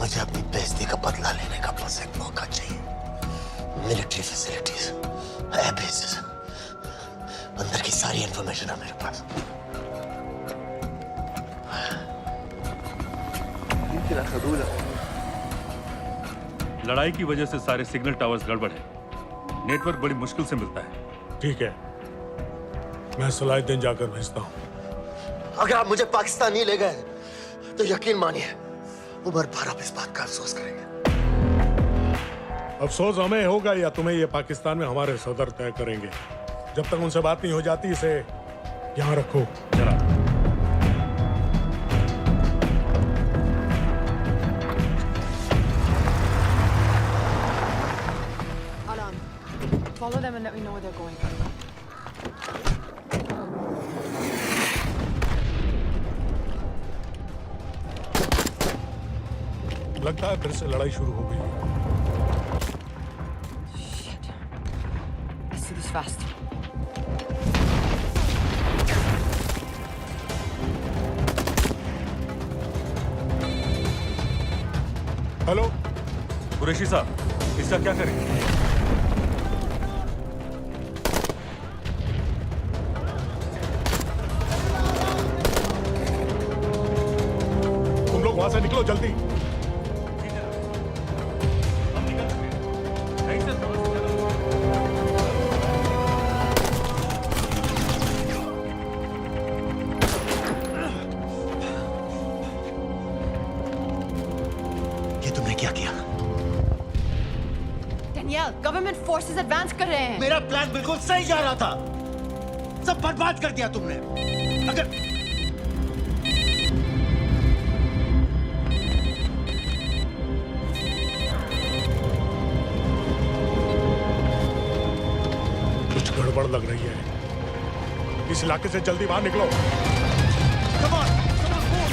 मुझे अपनी बेइज्जती का बदला लेने का बस एक मौका चाहिए। मिलिट्री फैसिलिटीज, एयर बेसेस, अंदर की सारी इंफॉर्मेशन है मेरे पास। लड़ाई की वजह से सारे सिग्नल टावर्स गड़बड़ है। नेटवर्क बड़ी मुश्किल से मिलता है। ठीक है, मैं सलाहुद्दीन जाकर भेजता हूं। अगर आप मुझे पाकिस्तान नहीं ले गए तो यकीन मानिए उमर भर आप इस बात का अफसोस करेंगे। अफसोस हमें होगा या तुम्हें ये पाकिस्तान में हमारे सदर तय करेंगे। जब तक उनसे बात नहीं हो जाती इसे यहाँ रखो। चला। Follow them and let me know where they're going. लगता है फिर से लड़ाई शुरू हो गई। Shit. Let's do this fast. Hello Qureshi साहब, इसका क्या करें? वहां से निकलो जल्दी। तुमने क्या किया? डेनियल, गवर्नमेंट फोर्सेस एडवांस कर रहे हैं। मेरा प्लान बिल्कुल सही जा रहा था, सब बर्बाद कर दिया तुमने। अगर कुछ गड़बड़ लग रही है, इस इलाके से जल्दी बाहर निकलो। Come on, move.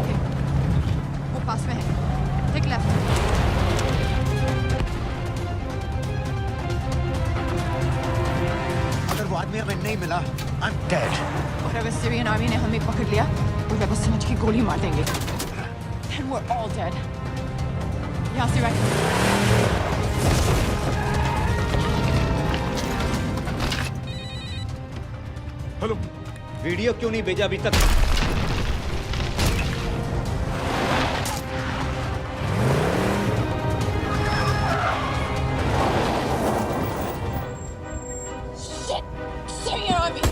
ओके, वो पास में है। Take left. अगर वो आदमी हमें नहीं मिला, I'm dead. और अगर सीरियन आर्मी ने हमें पकड़ लिया, वो rebel समझ के गोली मार देंगे। Then we're all dead. यहाँ से right। हेलो, वीडियो क्यों नहीं भेजा अभी तक? Syrian army.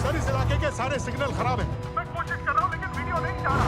सर इस इलाके के सारे सिग्नल खराब हैं। मैं कोशिश कर रहा हूँ लेकिन वीडियो नहीं जा रहा।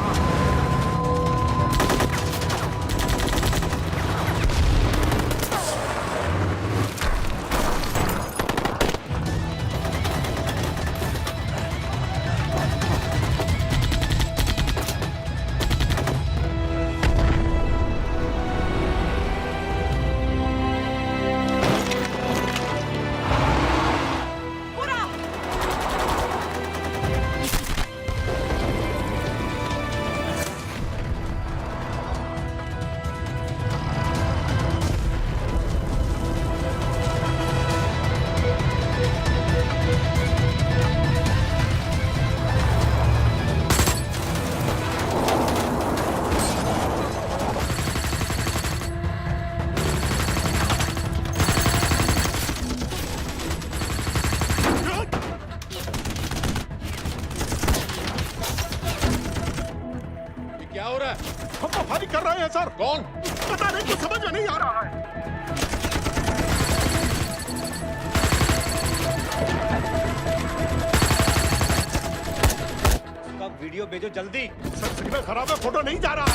क्या हो रहा है? हम तो फायरिंग कर रहे हैं सर। कौन? पता नहीं, कुछ समझ में नहीं आ रहा है। उसका वीडियो भेजो जल्दी। सर सिग्नल खराब है, फोटो नहीं जा रहा है।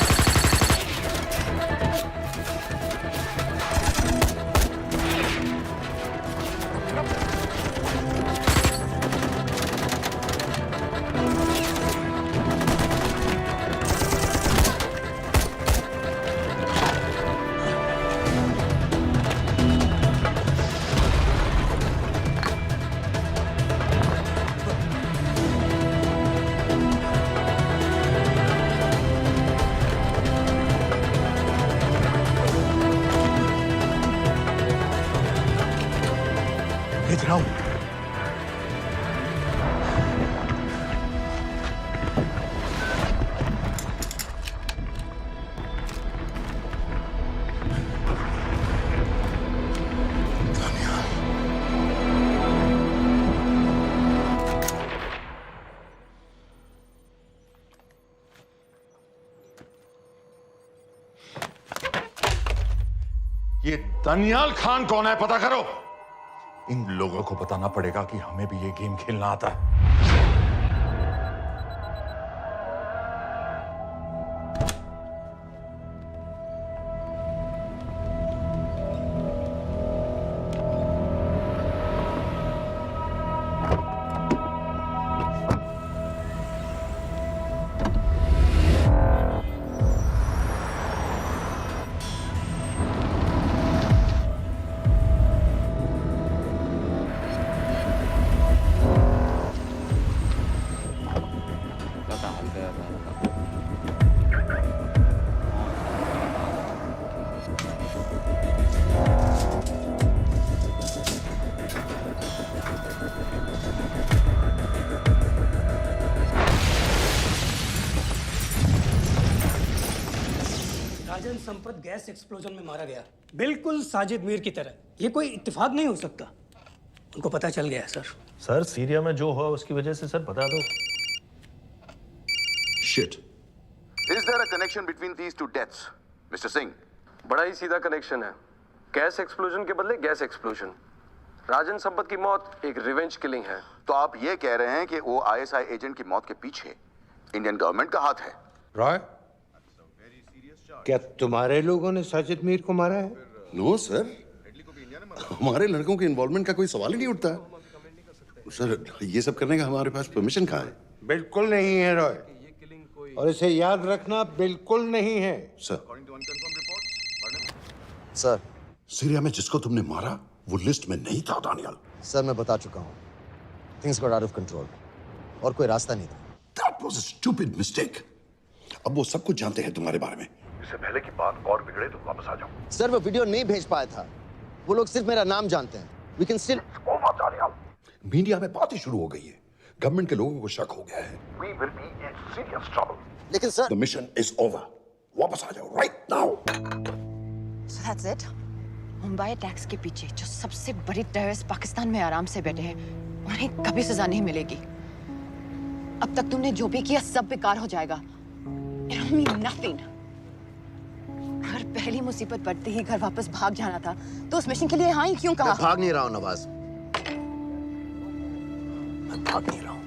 भेज रहा हूं। ये दनियाल खान कौन है, पता करो। इन लोगों को बताना पड़ेगा कि हमें भी ये गेम खेलना आता है। राजन संपत गैस एक्सप्लोजन में मारा गया। बिल्कुल साजिद मीर की तरह। ये कोई इत्तेफाक नहीं हो सकता। उनको पता चल गया है सर। सर सीरिया में जो हुआ उसकी वजह से सर बता दो। Shit. Is there a connection between these two deaths, Mr. Singh? बड़ा ही सीधा कनेक्शन है। गैस एक्सप्लोजन के बदले गैस एक्सप्लोजन। राजन संपत की मौत एक रिवेंज किलिंग है। तो आप ये कह रहे हैं कि वो आईएसआई एजेंट की मौत के पीछे इंडियन गवर्नमेंट का हाथ है? रॉय, क्या तुम्हारे लोगों ने साजिद मीर को मारा है? नो सर, हमारे लड़कों के इन्वॉल्वमेंट का कोई सवाल ही नहीं उठता। सर, ये सब करने का हमारे पास परमिशन कहाँ है? बिल्कुल नहीं है रॉय, और इसे याद रखना बिल्कुल नहीं है। सर, सर, सीरिया में जिसको तुमने मारा वो लिस्ट में नहीं था दानियाल। सर मैं बता चुका हूँ, things got out of control और कोई रास्ता नहीं था। That was a stupid mistake. अब वो सब कुछ जानते हैं तुम्हारे बारे में। इससे पहले की बात और बिगड़े तो वापस आ जाओ। सर वो वीडियो नहीं भेज पाया था, वो लोग सिर्फ मेरा नाम जानते हैं। We can still... मीडिया में बातें शुरू हो गई है, गवर्नमेंट के लोगों को शक हो गया है। We will be in serious trouble. लेकिन sir, The mission is over. वापस आ जाओ right now. So that's it? Mumbai attacks के पीछे जो सबसे बड़ी टेररिस्ट पाकिस्तान में आराम से बैठे हैं, उन्हें कभी सजा नहीं मिलेगी। अब तक तुमने जो भी किया सब बेकार हो जाएगा। It'll mean nothing. अगर पहली मुसीबत पड़ते ही घर वापस भाग जाना था, तो उस मिशन के लिए हाँ ही क्यों कहा? मैं भाग नहीं रहा हूँ नवाज, मैं भाग नहीं रहा हूँ।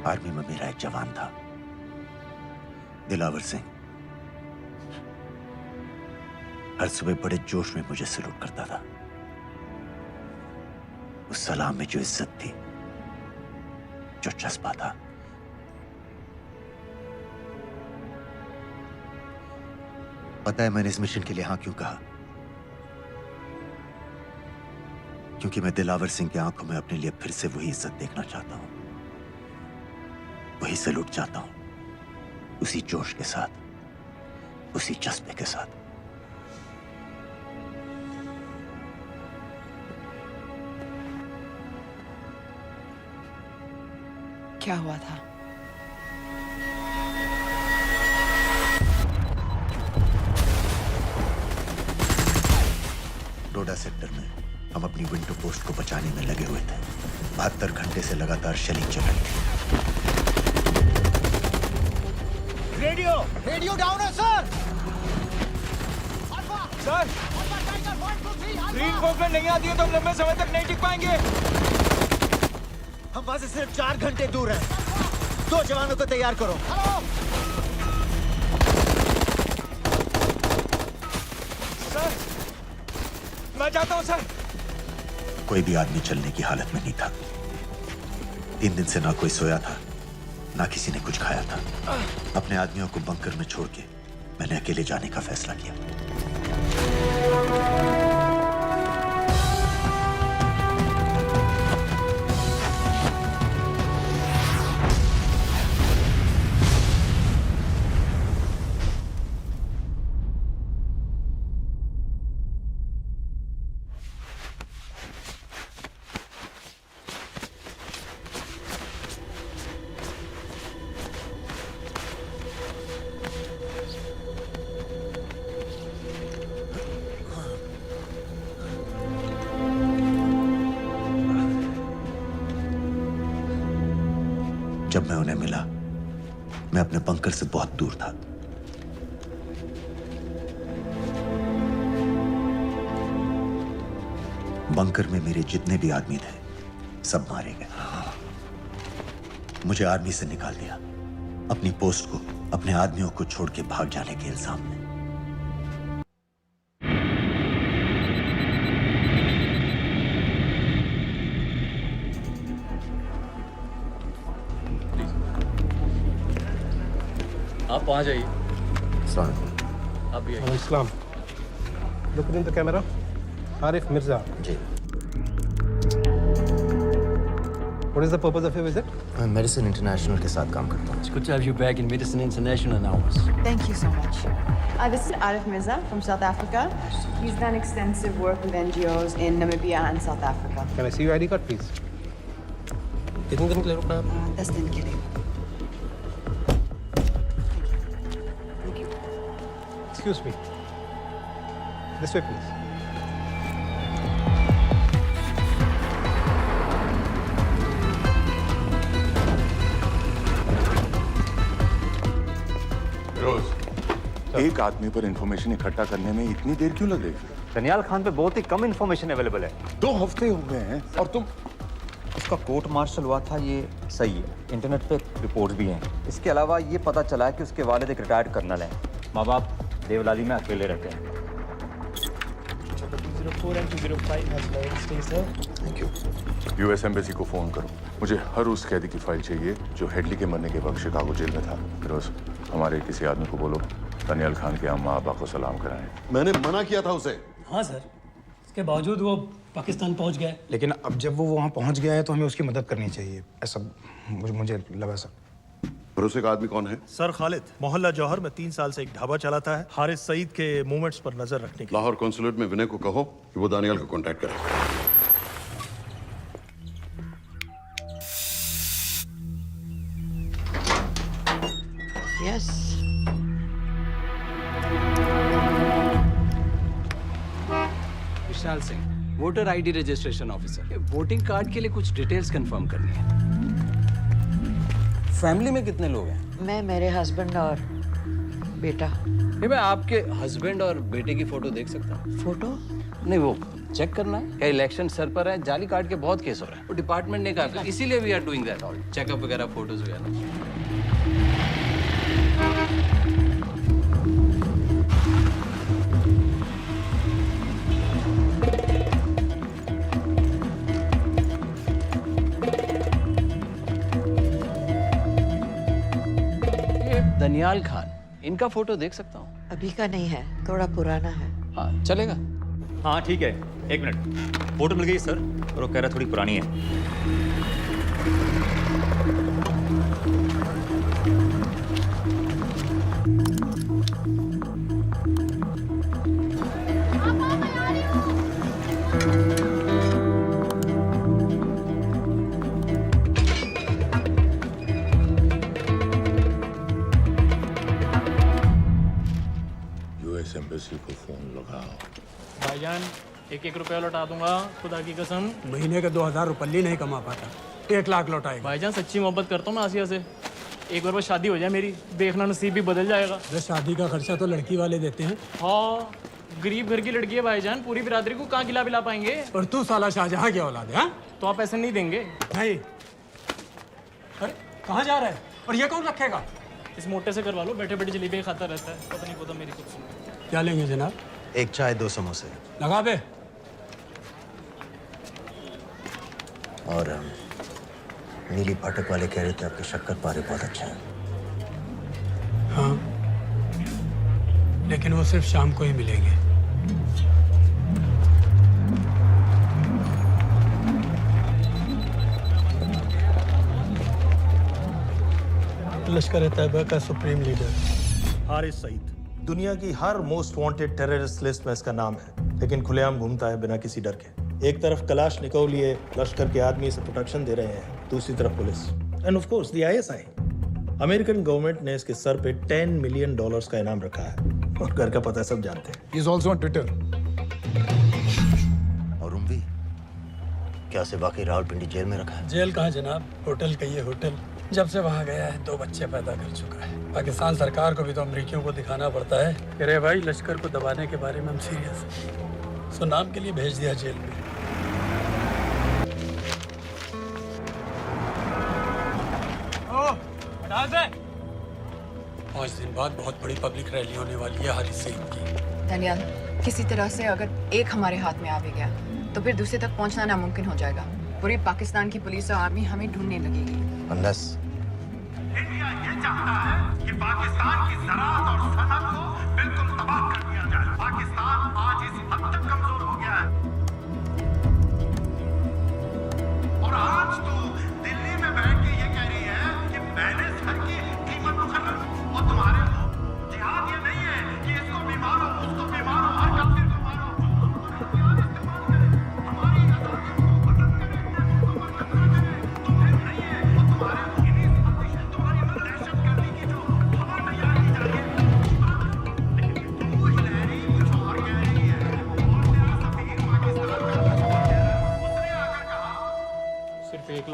आर्मी में मेरा एक जवान था, दिलावर सिंह। हर सुबह बड़े जोश में मुझे सैल्यूट करता था। उस सलाम में जो इज्जत थी, जो जज्बा था, पता है मैंने इस मिशन के लिए हाँ क्यों कहा? क्योंकि मैं दिलावर सिंह की आंखों में अपने लिए फिर से वही इज्जत देखना चाहता हूं, वही सैल्यूट चाहता हूं, उसी जोश के साथ, उसी जज्बे के साथ। क्या हुआ था? डोडा सेक्टर में हम अपनी विंडो पोस्ट को बचाने में लगे हुए थे। 72 घंटे से लगातार शेलिंग चल रही थी। रेडियो डाउन है सर। सर, ग्रीन फोकलेट नहीं आती है तो हम लंबे समय तक नहीं टिक पाएंगे। हम वहां से सिर्फ 4 घंटे दूर हैं। 2 जवानों को तैयार करो। सर, मैं जाता हूं सर। कोई भी आदमी चलने की हालत में नहीं था। 3 दिन से ना कोई सोया था, ना किसी ने कुछ खाया था। अपने आदमियों को बंकर में छोड़ के मैंने अकेले जाने का फैसला किया। जब मैं उन्हें मिला, मैं अपने बंकर से बहुत दूर था। बंकर में मेरे जितने भी आदमी थे, सब मारे गए। मुझे आर्मी से निकाल दिया, अपनी पोस्ट को, अपने आदमियों को छोड़ के भाग जाने के इल्जाम में। आप वहाँ जाइए। आप भी आइए। Islam. Look in the camera. Arif Mirza. जी। What is the purpose of your visit? मैं मेडिसिन इंटरनेशनल के साथ काम करता हूँ. It's good to have you back in Medicine International now. Thank you so much. This is Arif Mirza from South Africa. He's done extensive work with NGOs in Namibia and South Africa. Can I see your ID card, please? कितने दिन के लिए रुकना है? 10 दिन के लिए. Excuse me. This way, please. एक आदमी पर इंफॉर्मेशन इकट्ठा करने में इतनी देर क्यों लग रही है? दनियाल खान पे बहुत ही कम इंफॉर्मेशन अवेलेबल है. 2 हफ्ते हो गए हैं और तुम. उसका कोर्ट मार्शल हुआ था, ये सही है. इंटरनेट पे रिपोर्ट भी हैं. इसके अलावा ये पता चला है कि उसके वालिद एक रिटायर्ड कर्नल हैं. माँ बाप देवलाली में अकेले रहते हैं. 204 and 205 has loaded. Stay, sir. Thank you. US embassy को फोन करो. मुझे हर उस कैदी की फाइल चाहिए जो हेडली के मरने के वक्त शिकागो जेल में था. फिरोज, हमारे किसी आदमी को बोलो दानियाल खान के अम्मा अब्बा को सलाम कराएं. मैंने मना किया था उसे. हाँ सर, इसके बावजूद वो पाकिस्तान पहुंच गया. लेकिन अब जब वो वहाँ पहुँच गया है तो हमें उसकी मदद करनी चाहिए, ऐसा मुझे लगा सर. भरोसे का आदमी कौन है? सर खालिद, मोहल्ला जौहर में 3 साल से एक ढाबा चलाता है. हारिस सईद के मूवमेंट्स पर नजर रखने के. लाहौर कॉन्सुलेट में विनय को कहो कि वो दानियाल को कांटेक्ट करे. Yes. Vishal Singh, voter ID registration officer. Voting card के लिए कुछ डिटेल्स कंफर्म करनी है. फैमिली में कितने लोग हैं? मैं, मेरे हस्बैंड और बेटा. मैं आपके हस्बैंड और बेटे की फोटो देख सकता हूँ? फोटो? नहीं, वो चेक करना है. क्या इलेक्शन सर पर है? जाली कार्ड के बहुत केस हो रहे हैं. वो डिपार्टमेंट ने कहा, इसीलिए we are doing that all. Checkup वगैरह, फोटोज वगैरह. दनियाल खान, इनका फोटो देख सकता हूँ? अभी का नहीं है, थोड़ा पुराना है. हाँ, चलेगा. हाँ ठीक है, 1 मिनट. फोटो मिल गई सर, और वो कह रहा थोड़ी पुरानी है. यूएस एम्बेसी को फोन लगाओ. भाईजान 1-1 रुपया लौटा दूंगा, खुदा की कसम. महीने के 2000 रुपये नहीं कमा पाता, 1 लाख लौटाएगा. भाईजान सच्ची मोहब्बत करता हूँ मैं आसिया से. एक बार बस शादी हो जाए मेरी, देखना नसीब भी बदल जाएगा. बस शादी का खर्चा तो लड़की वाले देते हैं. हाँ, गरीब घर की लड़की है भाईजान, पूरी बिरादरी को कहाँ खिला पाएंगे. और तू साला शाहजहां की औलाद है. हाँ? तो आप ऐसे नहीं देंगे? नहीं. अरे कहाँ जा रहा है? और ये कौन रखेगा? इस मोटे से करवा लो, बैठे बैठे जलेबी खाता रहता है. पता नहीं पता मेरी कुछ. क्या लेंगे जनाब? 1 चाय 2 समोसे. लगा बे. और नीली फाटक वाले कह रहे थे आपके शक्कर पारे बहुत अच्छे हैं. हाँ, लेकिन वो सिर्फ शाम को ही मिलेंगे. लश्कर तैयबा का सुप्रीम लीडर हारिस सईद, दुनिया की हर मोस्ट वांटेड टेररिस्ट लिस्ट में इसका नाम है, लेकिन खुलेआम घूमता है बिना किसी डर के. एक तरफ कलाशनिकोव लिए लश्कर के आदमी इसे प्रोटेक्शन दे रहे हैं, दूसरी तरफ police end of course the ISI. American government ने इसके सर पे $10 मिलियन का इनाम रखा है, और घर का पता सब जानते हैं. He is also on Twitter. और उम्वी, क्या से वाकई रावलपिंडी जेल में रखा है? जेल कहाँ जनाब, होटल का ये होटल. जब से वहाँ गया है 2 बच्चे पैदा कर चुका है. पाकिस्तान सरकार को भी तो अमरीकियों को दिखाना पड़ता है. अरे भाई, लश्कर को दबाने के बारे में हम सीरियस हैं. सो नाम के लिए भेज दिया जेल में. हटा दे. 5 दिन बाद बहुत बड़ी पब्लिक रैली होने वाली है हारिस सईद की. दनियाल, किसी तरह से अगर एक हमारे हाथ में आ भी गया तो फिर दूसरे तक पहुंचना नामुमकिन हो जाएगा. पूरी पाकिस्तान की पुलिस और आर्मी हमें ढूंढने लगेगी. Unless इंडिया ये चाहता है कि पाकिस्तान की ज़राअत और सनअत को बिल्कुल तबाह कर दिया जाए. पाकिस्तान आज इस हद तक कमजोर हो गया है, और आज तो दिल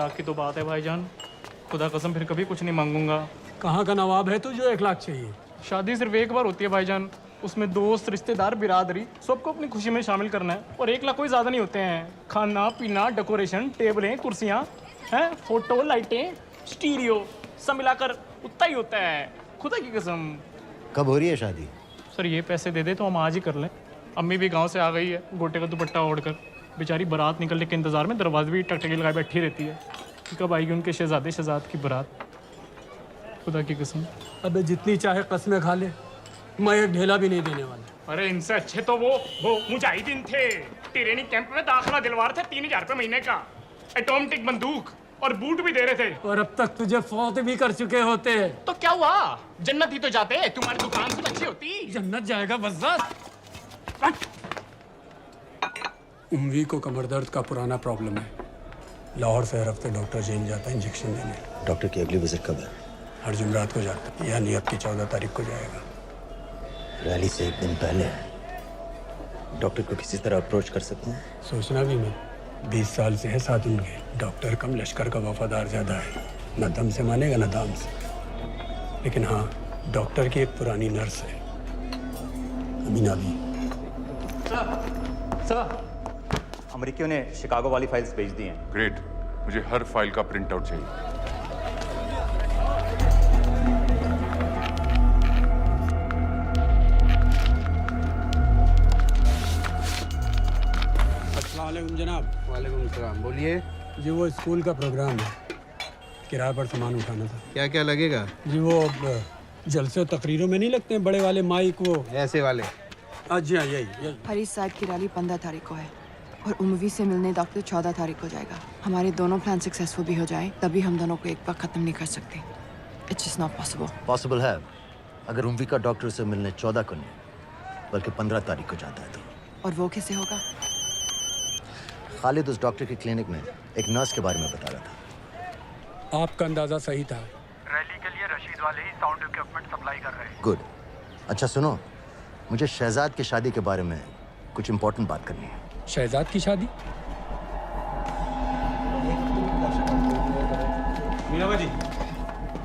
लाख की तो बात है भाईजान। खुदा कसम फिर कभी कुछ नहीं मांगूंगा। कहाँ का नवाब है तू जो 1 लाख चाहिए? शादी सिर्फ एक बार होती है भाईजान, उसमें दोस्त रिश्तेदार बिरादरी सबको अपनी खुशी में शामिल करना है। और 1 लाख कोई ज़्यादा नहीं होते हैं। खाना पीना, डेकोरेशन, टेबलें, कुर्सियाँ हैं, फोटो, लाइटें, स्टीरियो सब मिलाकर उतना ही होता है, खुदा की कसम। कब हो रही है शादी? सर ये पैसे दे दे तो हम आज ही कर लें। अम्मी भी गांव से आ गई है गोटे का दुपट्टा ओढ़कर। बेचारी बारात निकलने के इंतजार में दरवाजे भी टकटकी लगाए बैठी रहती है कि कब आएगी उनके शहजाद की बारात, खुदा की कसम। अबे जितनी चाहे कस्में खा ले, मैं एक ढेला भी नहीं देने वाला। अरे इनसे अच्छे तो वो मुजाहिदीन थे, ट्रेनिंग कैंप में दाखिला दिलवा रहे थे 3000 रुपये महीने का, एटॉमिक बंदूक और बूट भी दे रहे थे। और अब तक तुझे फौत भी कर चुके होते। तो क्या हुआ, जन्नत ही तो जाते, तुम्हारी दुकान से अच्छी होती। जन्नत जाएगा बस। उम्वी को कमर दर्द का पुराना प्रॉब्लम है। लाहौर से हर हफ्ते डॉक्टर जेल जाता है इंजेक्शन देने। डॉक्टर की अगली विजिट कब है? हर जुमरात को जाता है, यानी अब की 14 तारीख को जाएगा। रैली से 1 दिन पहले डॉक्टर को किसी तरह अप्रोच कर सकते हैं? सोचना भी नहीं, 20 साल से है साथ उनके। डॉक्टर कम लश्कर का वफादार ज़्यादा है, न दम से मानेगा न दाम से। लेकिन हाँ, डॉक्टर की एक पुरानी नर्स है, अमीना भी। सर, अमेरिकियों ने शिकागो वाली फाइल्स भेज दी हैं। ग्रेट, मुझे हर फाइल का प्रिंट आउट चाहिए। अस्सलाम वालेकुम जनाब। वालेकुम सलाम, बोलिए। जी वो स्कूल का प्रोग्राम है, किराए पर सामान उठाना था। क्या क्या लगेगा? जी वो जलसे और तकरीरों में नहीं लगते हैं बड़े वाले माइक, वो ऐसे वाले? जी हाँ, यही। हरीश साहब की रैली 15 तारीख को है और उम्वी से मिलने डॉक्टर 14 तारीख को जाएगा। हमारे दोनों प्लान सक्सेसफुल भी हो जाए तभी हम दोनों को एक बार खत्म नहीं कर सकते। It's just not possible. Possible है अगर उम्वी का डॉक्टर से मिलने 14 को नहीं बल्कि 15 तारीख को जाता है तो। और वो कैसे होगा? खालिद उस डॉक्टर की क्लिनिक में एक नर्स के बारे में बता रहा था। आपका अंदाजा सही था। रैली के लिए रशीद वाले ही साउंड इक्विपमेंट सप्लाई कर रहे हैं। गुड। अच्छा सुनो, मुझे शहजाद की शादी के बारे में कुछ इम्पोर्टेंट बात करनी है। शहजाद की शादी? मीनाबा जी,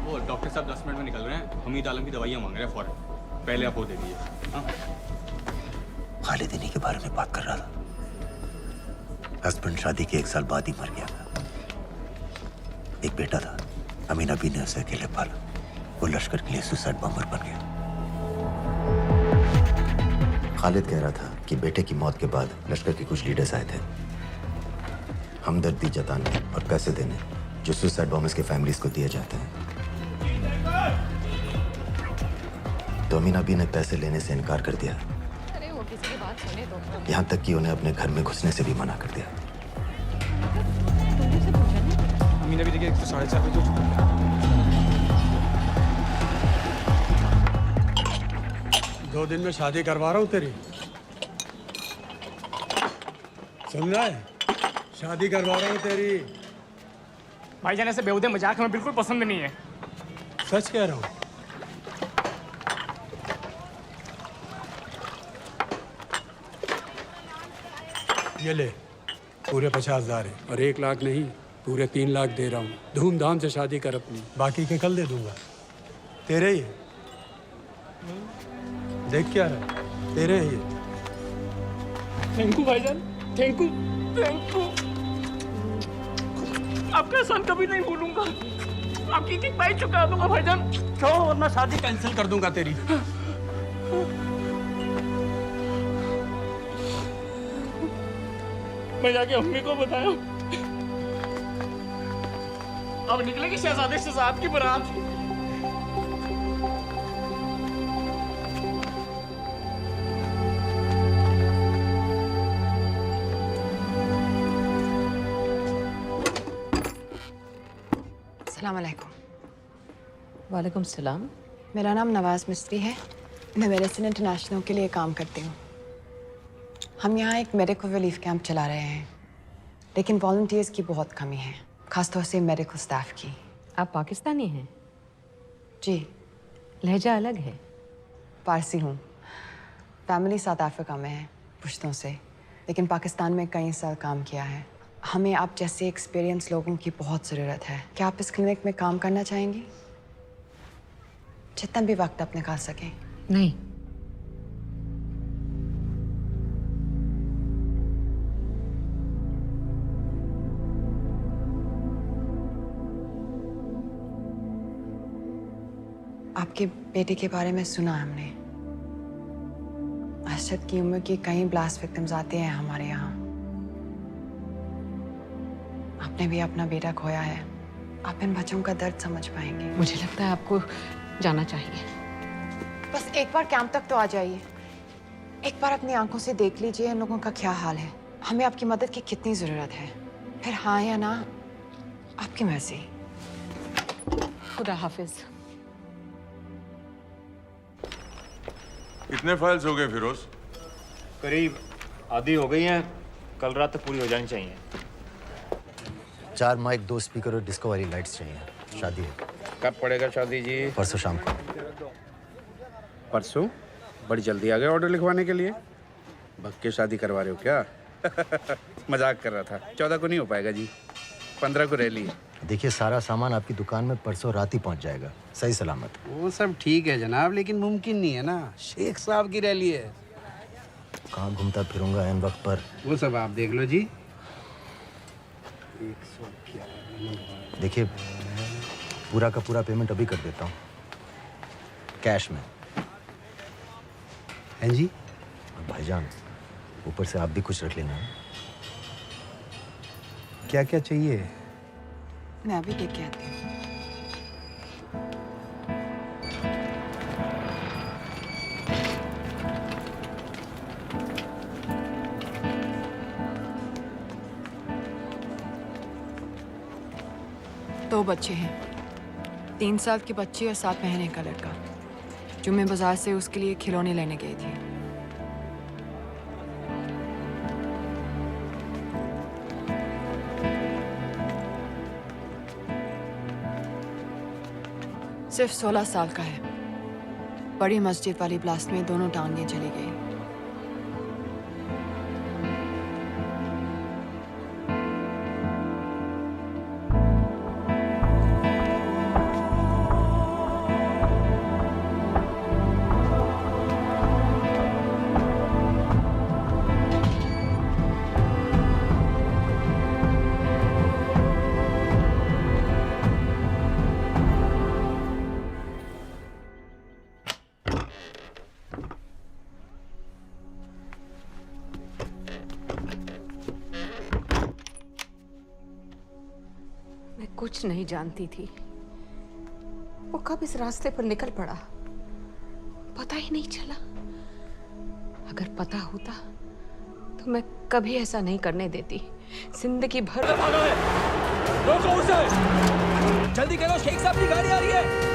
वो डॉक्टर साहब 10 मिनट में निकल रहे हैं। हमीद आलम की दवाइयाँ मांग रहे हैं फौरन। पहले आप वो दे दीजिए। हाँ, खालिद इन्हीं के बारे में बात कर रहा था। हस्बैंड शादी के 1 साल बाद ही मर गया था। एक बेटा था, अमीना बी ने उसे अकेले पाला। वो लश्कर के लिए सुसाइड बॉम्बर बन गया। खालिद कह रहा था कि बेटे की मौत के बाद लश्कर के कुछ लीडर्स आए थे हमदर्दी जताने और पैसे देने जो सुसाइड बॉम्बर्स के फैमिलीज को दिए जाते हैं। तो अमीना बी ने पैसे लेने से इनकार कर दिया। अरे वो किसी की बात सुने तो। यहाँ तक कि उन्हें अपने घर में घुसने से भी मना कर दिया। अमीना भी देखिए 4:30 बजे उठ चुका है। 2 दिन में शादी करवा रहा हूँ तेरी, सुन रहा है? शादी करवा रहा हूँ तेरी। भाईजान ऐसे बेहुदे मजाक हमें बिल्कुल पसंद नहीं है। सच कह रहा हूँ। ये ले, पूरे 50,000 है और 1 लाख नहीं, पूरे 3 लाख दे रहा हूँ। धूमधाम से शादी कर अपनी, बाकी के कल दे दूंगा। तेरे ही है। देख क्या रहा है, तेरे ही है। थैंक यू भाईजान, थैंक यू, थैंक यू। आपका एहसान कभी नहीं भूलूंगा। आपकी एक पाई चुका दूंगा भाईजान। छोड़ वरना शादी कैंसिल कर दूंगा तेरी। मैं जाके अम्मी को बताया। अब निकलेगी शहजादे शहजाद की बारात। अस्सलाम वालेकुम। वालेकुम सलाम। मेरा नाम नवाज मिस्त्री है। मैं मेडिसिन इंटरनेशनल के लिए काम करती हूँ। हम यहाँ एक मेडिकल रिलीफ कैंप चला रहे हैं, लेकिन वॉलंटियर्स की बहुत कमी है, खासतौर से मेडिकल स्टाफ की। आप पाकिस्तानी हैं? जी। लहजा अलग है। पारसी हूँ। फैमिली साउथ अफ्रीका में है पुश्तों से, लेकिन पाकिस्तान में कई साल काम किया है। हमें आप जैसे एक्सपीरियंस लोगों की बहुत ज़रूरत है। क्या आप इस क्लिनिक में काम करना चाहेंगी? जितना भी वक्त आप निकाल सकें। नहीं। आपके बेटे के बारे में सुना हमने। अरशद की उम्र की कई ब्लास्ट विक्टिम्स आते हैं हमारे यहाँ। आपने भी अपना बेटा खोया है। आप इन बच्चों का दर्द समझ पाएंगे। मुझे लगता है आपको जाना चाहिए। बस एक बार कैंप तक तो आ जाइए। एक बार अपनी आंखों से देख लीजिए इन लोगों का क्या हाल है। हमें आपकी मदद की कितनी जरूरत है। फिर हाँ या ना आपकी मर्जी। खुदा हाफिज। कितने फाइल्स हो गए फिरोज? करीब आधी हो गई हैं। कल रात तक पूरी हो जानी चाहिए। 4 माइक, 2 स्पीकर और डिस्को वाली लाइट्स चाहिए। शादी है। कब पड़ेगा शादी जी? परसों शाम को। परसों? बड़ी जल्दी आ गए ऑर्डर लिखवाने के लिए। भग के शादी करवा रहे हो क्या? मजाक कर रहा था। 14 को नहीं हो पाएगा जी, 15 को रैली है। देखिए, सारा सामान आपकी दुकान में परसों रात ही पहुंच जाएगा, सही सलामत। वो सब ठीक है जनाब, लेकिन मुमकिन नहीं है ना। शेख साहब की रैली है। कहाँ घूमता फिरूंगा इन वक्त पर? वो सब आप देख लो जी। देखिए, पूरा का पूरा पेमेंट अभी कर देता हूँ, कैश में। हैं जी? और भाईजान, ऊपर से आप भी कुछ रख लेना। क्या क्या चाहिए? मैं अभी देख के आती हूँ। दो बच्चे हैं, 3 साल की बच्ची और 7 महीने का लड़का, जो मैं बाजार से उसके लिए खिलौने लेने गई थी। सिर्फ 16 साल का है। बड़ी मस्जिद वाली ब्लास्ट में दोनों टांगें चली गई। कुछ नहीं जानती थी वो कब इस रास्ते पर निकल पड़ा, पता ही नहीं चला। अगर पता होता तो मैं कभी ऐसा नहीं करने देती। जिंदगी भर रोको उसे! जल्दी करो, शेख साहब की गाड़ी आ रही है।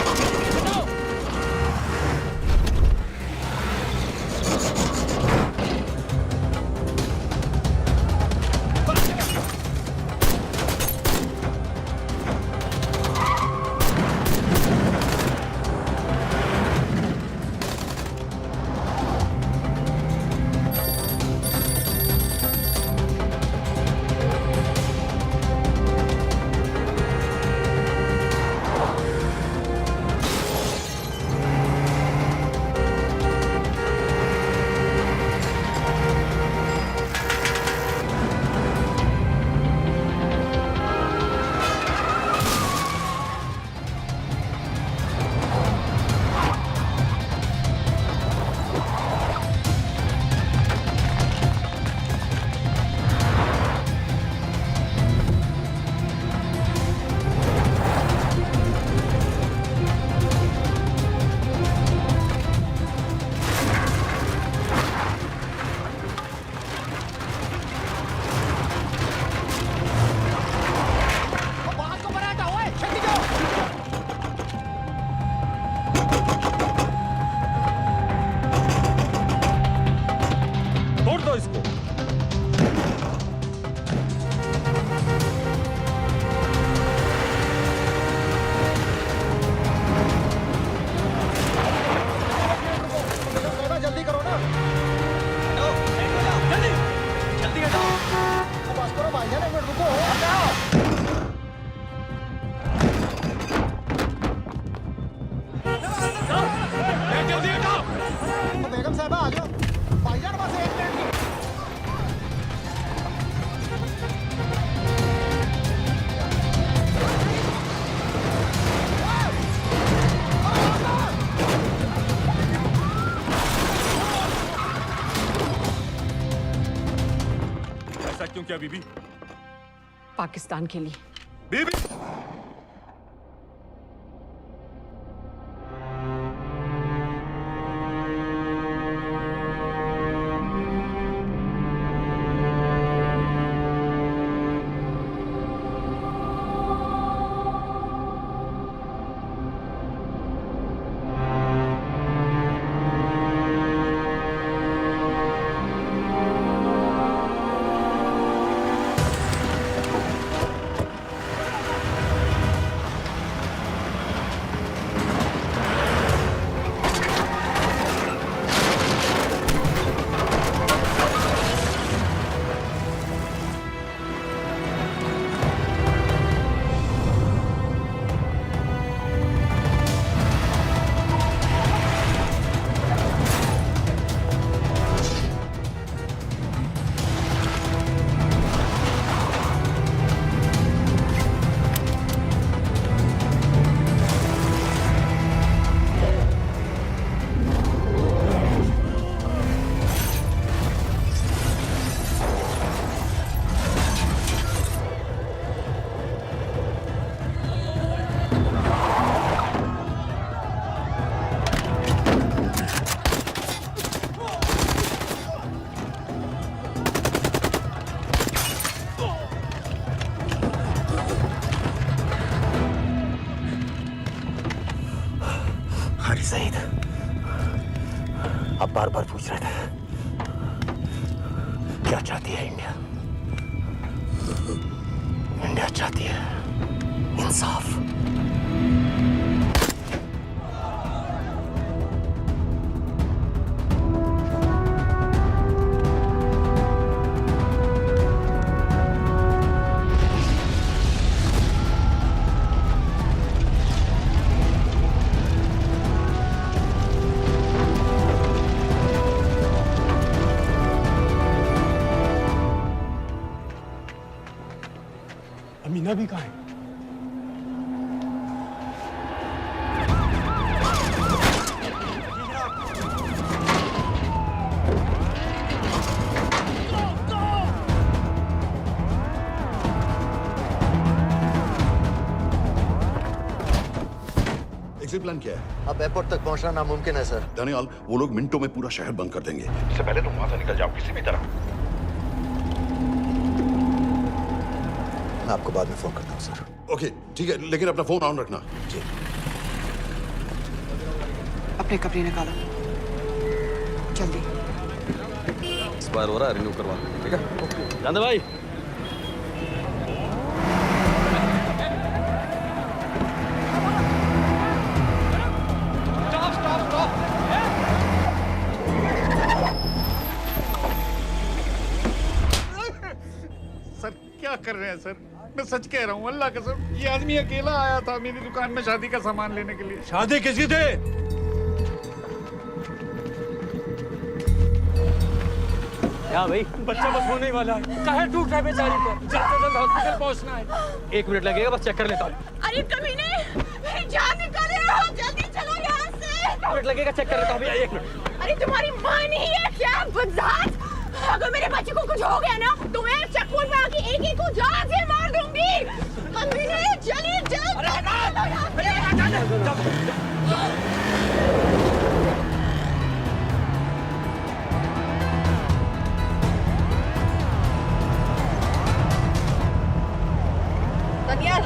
साहब आ जाओ भाईजान, बस 1 मिनट की। ऐसा क्यों किया बीबी? पाकिस्तान के लिए। बीबी सईद, आप बार बार पूछ रहे थे क्या चाहती है इंडिया? इंडिया चाहती है इंसाफ। अमीना भी कहाँ है? एग्जिट प्लान क्या है? अब एयरपोर्ट तक पहुंचना नामुमकिन है सर। दानियाल, वो लोग मिनटों में पूरा शहर बंद कर देंगे। इससे पहले तुम वहां से निकल जाओ किसी भी तरह। मैं आपको बाद में फोन करता हूँ सर। ओके ठीक है, लेकिन अपना फोन ऑन रखना। जी। अपने कपड़े निकालो जल्दी। एक्सपायर हो रहा है, रिन्यू करवा। ठीक है जानदे भाई। सर क्या कर रहे हैं सर? मैं सच कह रहा हूँ, अल्लाह कसम, ये आदमी अकेला आया था मेरी दुकान में शादी का सामान लेने के लिए। शादी किसकी थे? क्या भाई? बच्चा बस होने ही वाला है। काहे टूट रहा है बेचारी पर? जल्द से जल्द हॉस्पिटल पहुंचना है। 1 मिनट लगेगा, बस चेक कर लेता हूँ। अरे कमीने, मेरी जान निकाल रहे हो, जल्दी चलो यहाँ से। 1 मिनट लगेगा, चेक कर लेता हूँ भैया, 1 मिनट। अरे तुम्हारी माँ नहीं है क्या बदजात? अगर मेरे बच्चे को कुछ हो गया ना तो मैं चक्कूर में आके एक को जान से मार दूंगी। कमीने चलिए जल्द। दनियाल,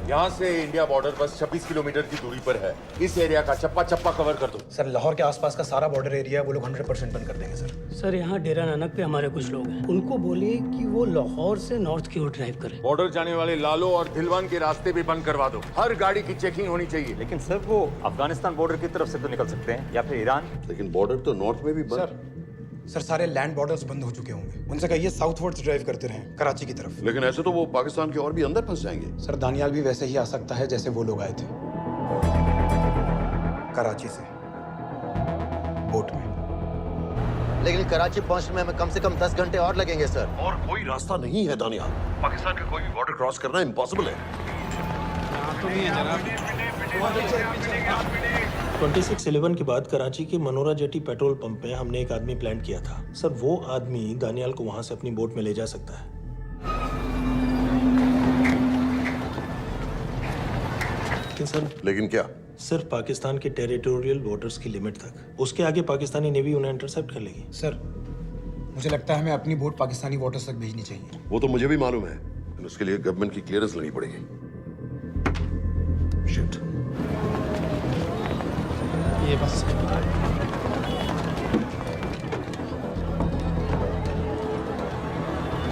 यहाँ से इंडिया बॉर्डर बस 26 किलोमीटर की दूरी पर है। इस एरिया का चप्पा चप्पा कवर कर दो। सर लाहौर के आसपास का सारा बॉर्डर एरिया वो लोग 100% बंद कर देंगे सर। सर यहाँ डेरा नानक पे हमारे कुछ लोग हैं, उनको बोले कि वो लाहौर से नॉर्थ की ओर ड्राइव करें। बॉर्डर जाने वाले लालो और दिलवान के रास्ते भी बंद करवा दो। हर गाड़ी की चेकिंग होनी चाहिए। लेकिन सर वो अफगानिस्तान बॉर्डर की तरफ से तो निकल सकते हैं, या फिर ईरान। लेकिन बॉर्डर तो नॉर्थ में भी बंद। सर सारे लैंड बॉर्डर्स बंद हो चुके होंगे, उनसे कहिए साउथवर्ड्स ड्राइव करते रहें कराची की तरफ। लेकिन ऐसे तो वो पाकिस्तान के और भी अंदर फंस जाएंगे। सर दानियाल भी वैसे ही आ सकता है जैसे वो लोग आए थे कराची से। बोट में। लेकिन कराची पहुंचने में हमें कम से कम 10 घंटे और लगेंगे सर। और कोई रास्ता नहीं है दानियाल। पाकिस्तान का कोई भी बॉर्डर क्रॉस करना इम्पॉसिबल है। 26/11 के बाद कराची के मनोरा जेटी पेट्रोल पंप में हमने एक आदमी प्लान किया था। सर वो आदमी दानियाल को वहां से अपनी बोट में ले जा सकता है। लेकिन क्या? सिर्फ पाकिस्तान के टेरिटोरियल वाटर्स की लिमिट तक। उसके आगे पाकिस्तानी नेवी उन्हें इंटरसेप्ट कर लेगी। सर मुझे लगता है हमें अपनी बोट पाकिस्तानी वाटर्स तक भेजनी चाहिए। वो तो मुझे भी मालूम है, लेकिन उसके लिए गवर्नमेंट की क्लियरेंस लेनी पड़ेगी। शिट। ये बस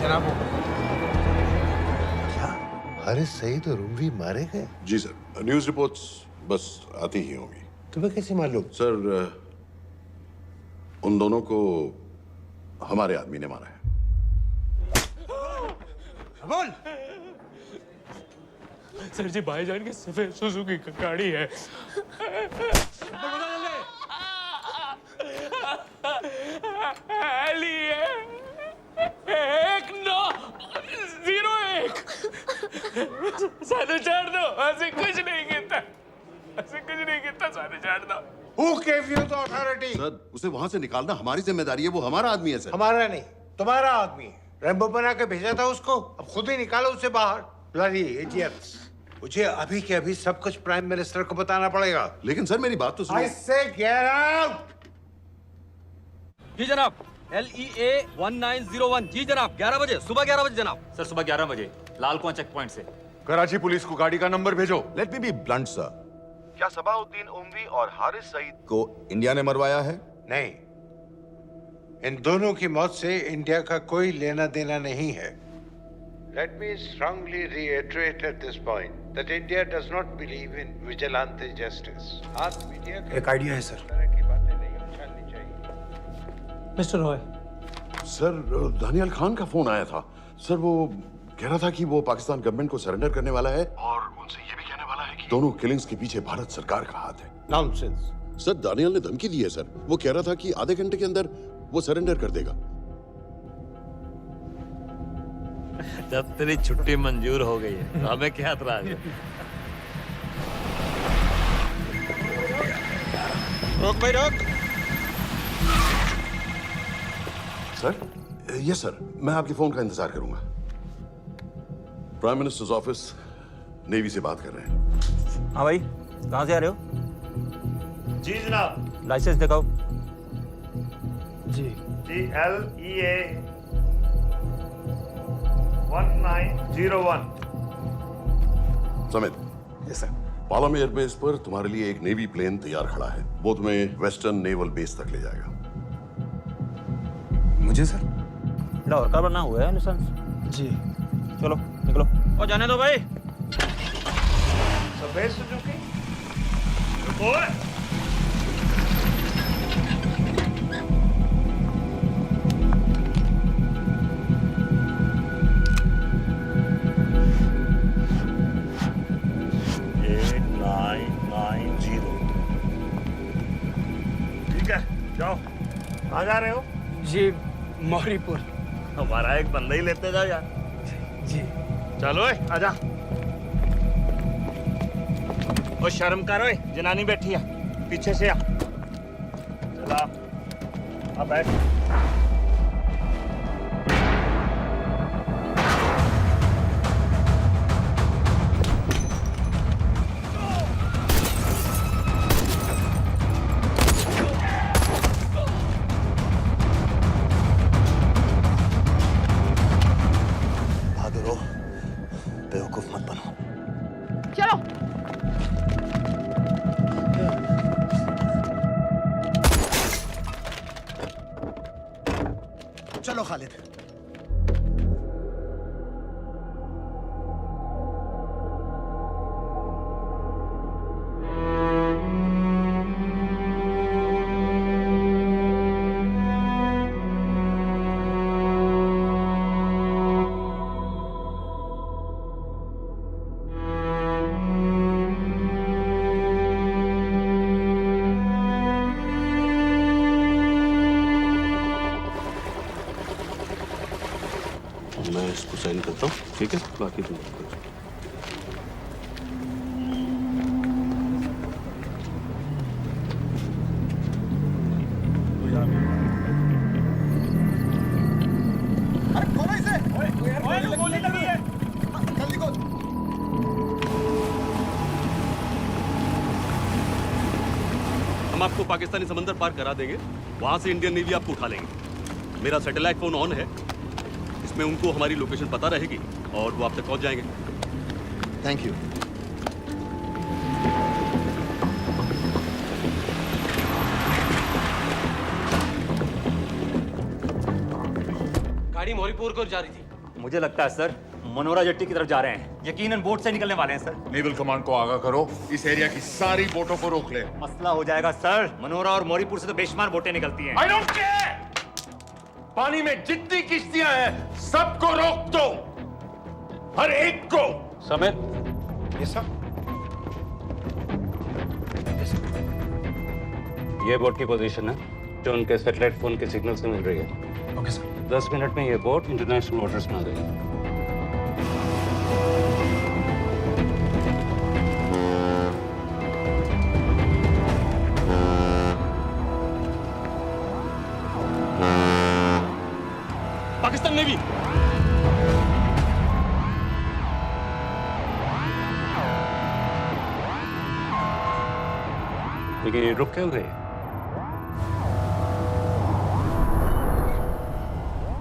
जनाब। क्या हारिस सईद और उमवी मारे गए? जी सर, न्यूज़ रिपोर्ट्स बस आती ही होंगी। तुम्हें कैसे मालूम? सर उन दोनों को हमारे आदमी ने मारा है। बोल। सर जी भाईजान की सफेद सुजुकी की गाड़ी है। सानू छोड़ दो, ऐसे कुछ नहीं कहता, ऐसे कुछ नहीं कहता, सानू छोड़ दो। Who gave you the authority? Sir उसे वहां से निकालना हमारी जिम्मेदारी है, वो हमारा आदमी है सर। हमारा नहीं, तुम्हारा आदमी है। रेम्बो बना के भेजा था उसको, अब खुद ही निकालो उसे बाहर। Bloody idiots! मुझे अभी के अभी सब कुछ प्राइम मिनिस्टर को बताना पड़ेगा। लेकिन सर मेरी बात तो सुनो। I say get out! जी जनाब। LEA 1901। जी जनाब, 11 बजे, सुबह 11 बजे जनाब। सर सुबह 11 बजे लालकुआं चेक पॉइंट से। कराची पुलिस को गाड़ी का नंबर भेजो। Let me be blunt sir, क्या सबाउद्दीन उमवी और हारिस सईद को इंडिया ने मरवाया है? नहीं, इन दोनों की मौत से इंडिया का कोई लेना देना नहीं है। Let me strongly reiterate at this point that India does not believe in vigilante justice. आप मीडिया एक आइडिया है सर। की बातें नहीं उछालनी चाहिए। मिस्टर रॉय। सर दानियाल खान का फोन आया था। सर वो कह रहा था कि वो पाकिस्तान गवर्नमेंट को सरेंडर करने वाला है और उनसे ये भी कहने वाला है कि दोनों किलिंग्स के पीछे भारत सरकार का हाथ है। Nonsense. सर दानियाल ने धमकी दी है सर। वो कह रहा था कि आधे घंटे के अंदर वो सरेंडर कर देगा। जब तेरी छुट्टी मंजूर हो गई है हमें क्या एतराज है? रोक भाई रोक। सर यस सर, मैं आपके फोन का इंतजार करूंगा। प्राइम मिनिस्टर्स ऑफिस नेवी से बात कर रहे हैं। हाँ भाई, कहाँ से आ रहे हो? जी जनाब। लाइसेंस दिखाओ। जी LEA 1901। Samit. Yes sir. Palam airbase पर तुम्हारे लिए एक नेवी प्लेन तैयार खड़ा है। वो तुम्हें वेस्टर्न नेवल बेस तक ले जाएगा। मुझे सर? लाहौर का बना हुआ है लाइसेंस। जी चलो निकलो। और जाने दो भाई। सफेद सुजुकी। रुको। 8990। ठीक है, जाओ। कहाँ जा रहे हो? जी मौरीपुर। हमारा एक बंदा ही लेते जाओ यार। जी चलो आजा। ओ शर्म कर, ओए जनानी बैठी है, पीछे से आ। चला अब बैठ। बेवकूफ मत बनो। चलो। चलो खालिद। करता हूँ, ठीक है? बाकी तुम कुछ हम आपको पाकिस्तानी समंदर पार करा देंगे, वहां से इंडियन नेवी आपको उठा लेंगे। मेरा सैटेलाइट फोन ऑन है, इसमें उनको हमारी लोकेशन पता रहेगी और वो आप तक पहुंच जाएंगे। Thank you. गाड़ी मोरीपुर को जा रही थी। मुझे लगता है सर मनोरा जेट्टी की तरफ जा रहे हैं, यकीनन बोट से निकलने वाले हैं सर। नेवल कमांड को आगाह करो, इस एरिया की सारी बोटों को रोक ले। मसला हो जाएगा सर, मनोरा और मोरीपुर से तो बेशुमार बोटें निकलती हैं। I don't care! पानी में जितनी किश्तियां हैं सबको रोक दो, हर एक को। समेत यस सर। ये बोट की पोजीशन है जो उनके सैटेलाइट फोन के सिग्नल से मिल रही है। Okay sir. 10 मिनट में ये बोट इंटरनेशनल वाटर्स में आ जाएगी। पाकिस्तान नेवी। लेकिन ये रुक क्यों गए?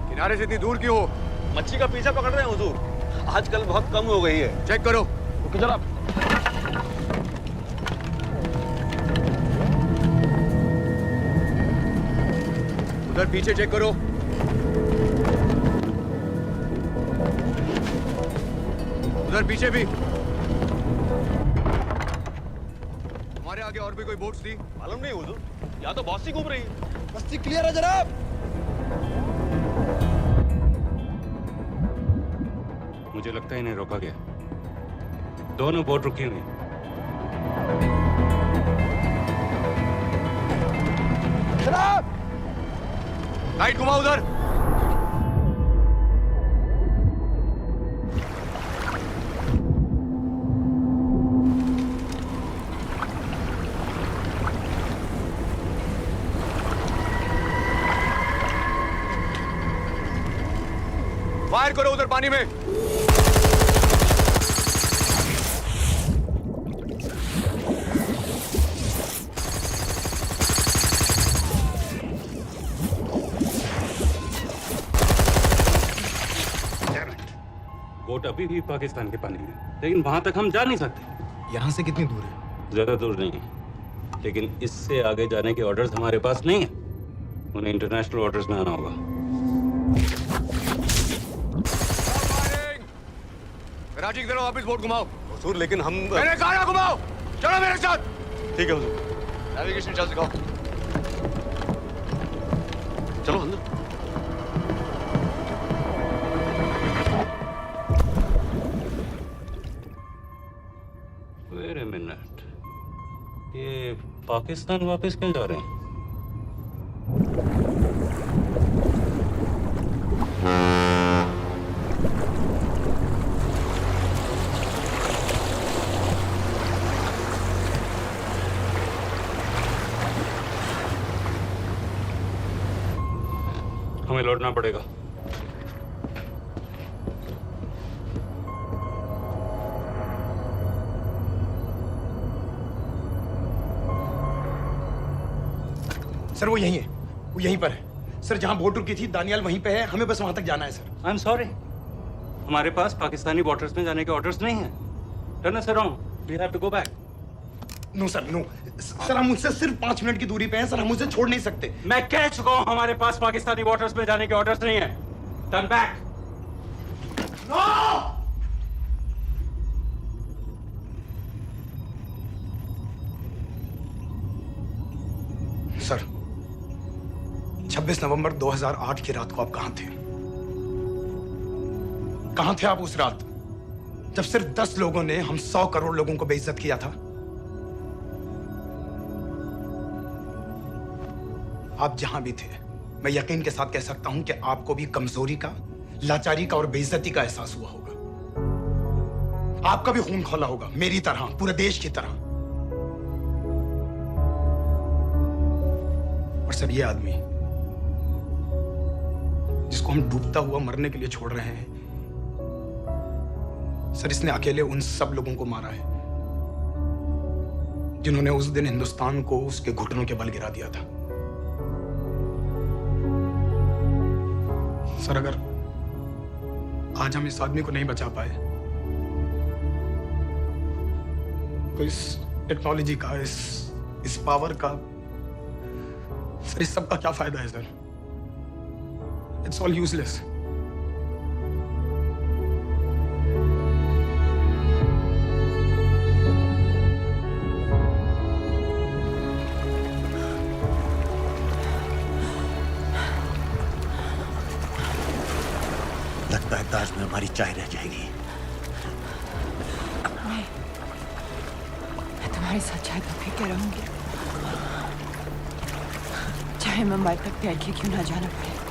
किनारे से इतनी दूर क्यों हो? मच्छी का पीछा पकड़ रहे हैं हुजूर। आजकल बहुत कम हो गई है। चेक करो। ओके जनाब। उधर पीछे चेक करो। उधर पीछे भी। हमारे आगे और भी कोई बोट्स थी? मालूम नहीं हुजूर, यहाँ तो बहुत सी घूम रही है। बस्ती क्लियर है जनाब। मुझे लगता है इन्हें रोका गया। दोनों बोट रुकी हुई। जनाब! लाइट घुमाओ उधर। फायर करो उधर पानी में। बोट अभी भी पाकिस्तान के पानी में, लेकिन वहां तक हम जा नहीं सकते। यहाँ से कितनी दूर है? ज्यादा दूर नहीं है, लेकिन इससे आगे जाने के ऑर्डर्स हमारे पास नहीं है। उन्हें इंटरनेशनल वाटर्स में आना होगा। कराची की तरफ वापस बोट घुमाओ। हुजूर लेकिन हम मैंने कहा ना घुमाओ। चलो मेरे साथ। ठीक है हुजूर। नेविगेशन चार्ज दिखाओ। चलो अंदर। वेट अ मिनट, ये पाकिस्तान वापस क्यों जा रहे हैं? हमें लौटना पड़ेगा। सर वो यहीं है, वो यहीं पर है। सर जहां बोट रुकी थी दानियाल वहीं पे है, हमें बस वहां तक जाना है सर। आई एम सॉरी, हमारे पास पाकिस्तानी वाटर्स में जाने के ऑर्डर्स नहीं है। Turn us around, we have to go back. No sir no sir, हम उससे सिर्फ 5 मिनट की दूरी पे हैं सर, हम उसे छोड़ नहीं सकते। मैं कह चुका हूं हमारे पास पाकिस्तानी वाटर्स में जाने के ऑर्डर्स नहीं है। Turn back. नो! सर 26 नवंबर 2008 की रात को आप कहां थे? कहां थे आप उस रात जब सिर्फ 10 लोगों ने हम 100 करोड़ लोगों को बेइज्जत किया था? आप जहां भी थे, मैं यकीन के साथ कह सकता हूं कि आपको भी कमजोरी का, लाचारी का और बेइज्जती का एहसास हुआ होगा। आपका भी खून खौला होगा, मेरी तरह, पूरे देश की तरह। और सर, ये आदमी जिसको हम डूबता हुआ मरने के लिए छोड़ रहे हैं, सर, इसने अकेले उन सब लोगों को मारा है जिन्होंने उस दिन हिंदुस्तान को उसके घुटनों के बल गिरा दिया था। सर, अगर आज हम इस आदमी को नहीं बचा पाए तो इस टेक्नोलॉजी का, इस पावर का, सर, इस सब का क्या फायदा है सर? It's all useless. लगता है ताज में हमारी चाय रह जाएगी। मैं तुम्हारे साथ चाय तो पी के रहूंगी, चाहे मुंबई तक प्यार के क्यों ना जाना पड़े।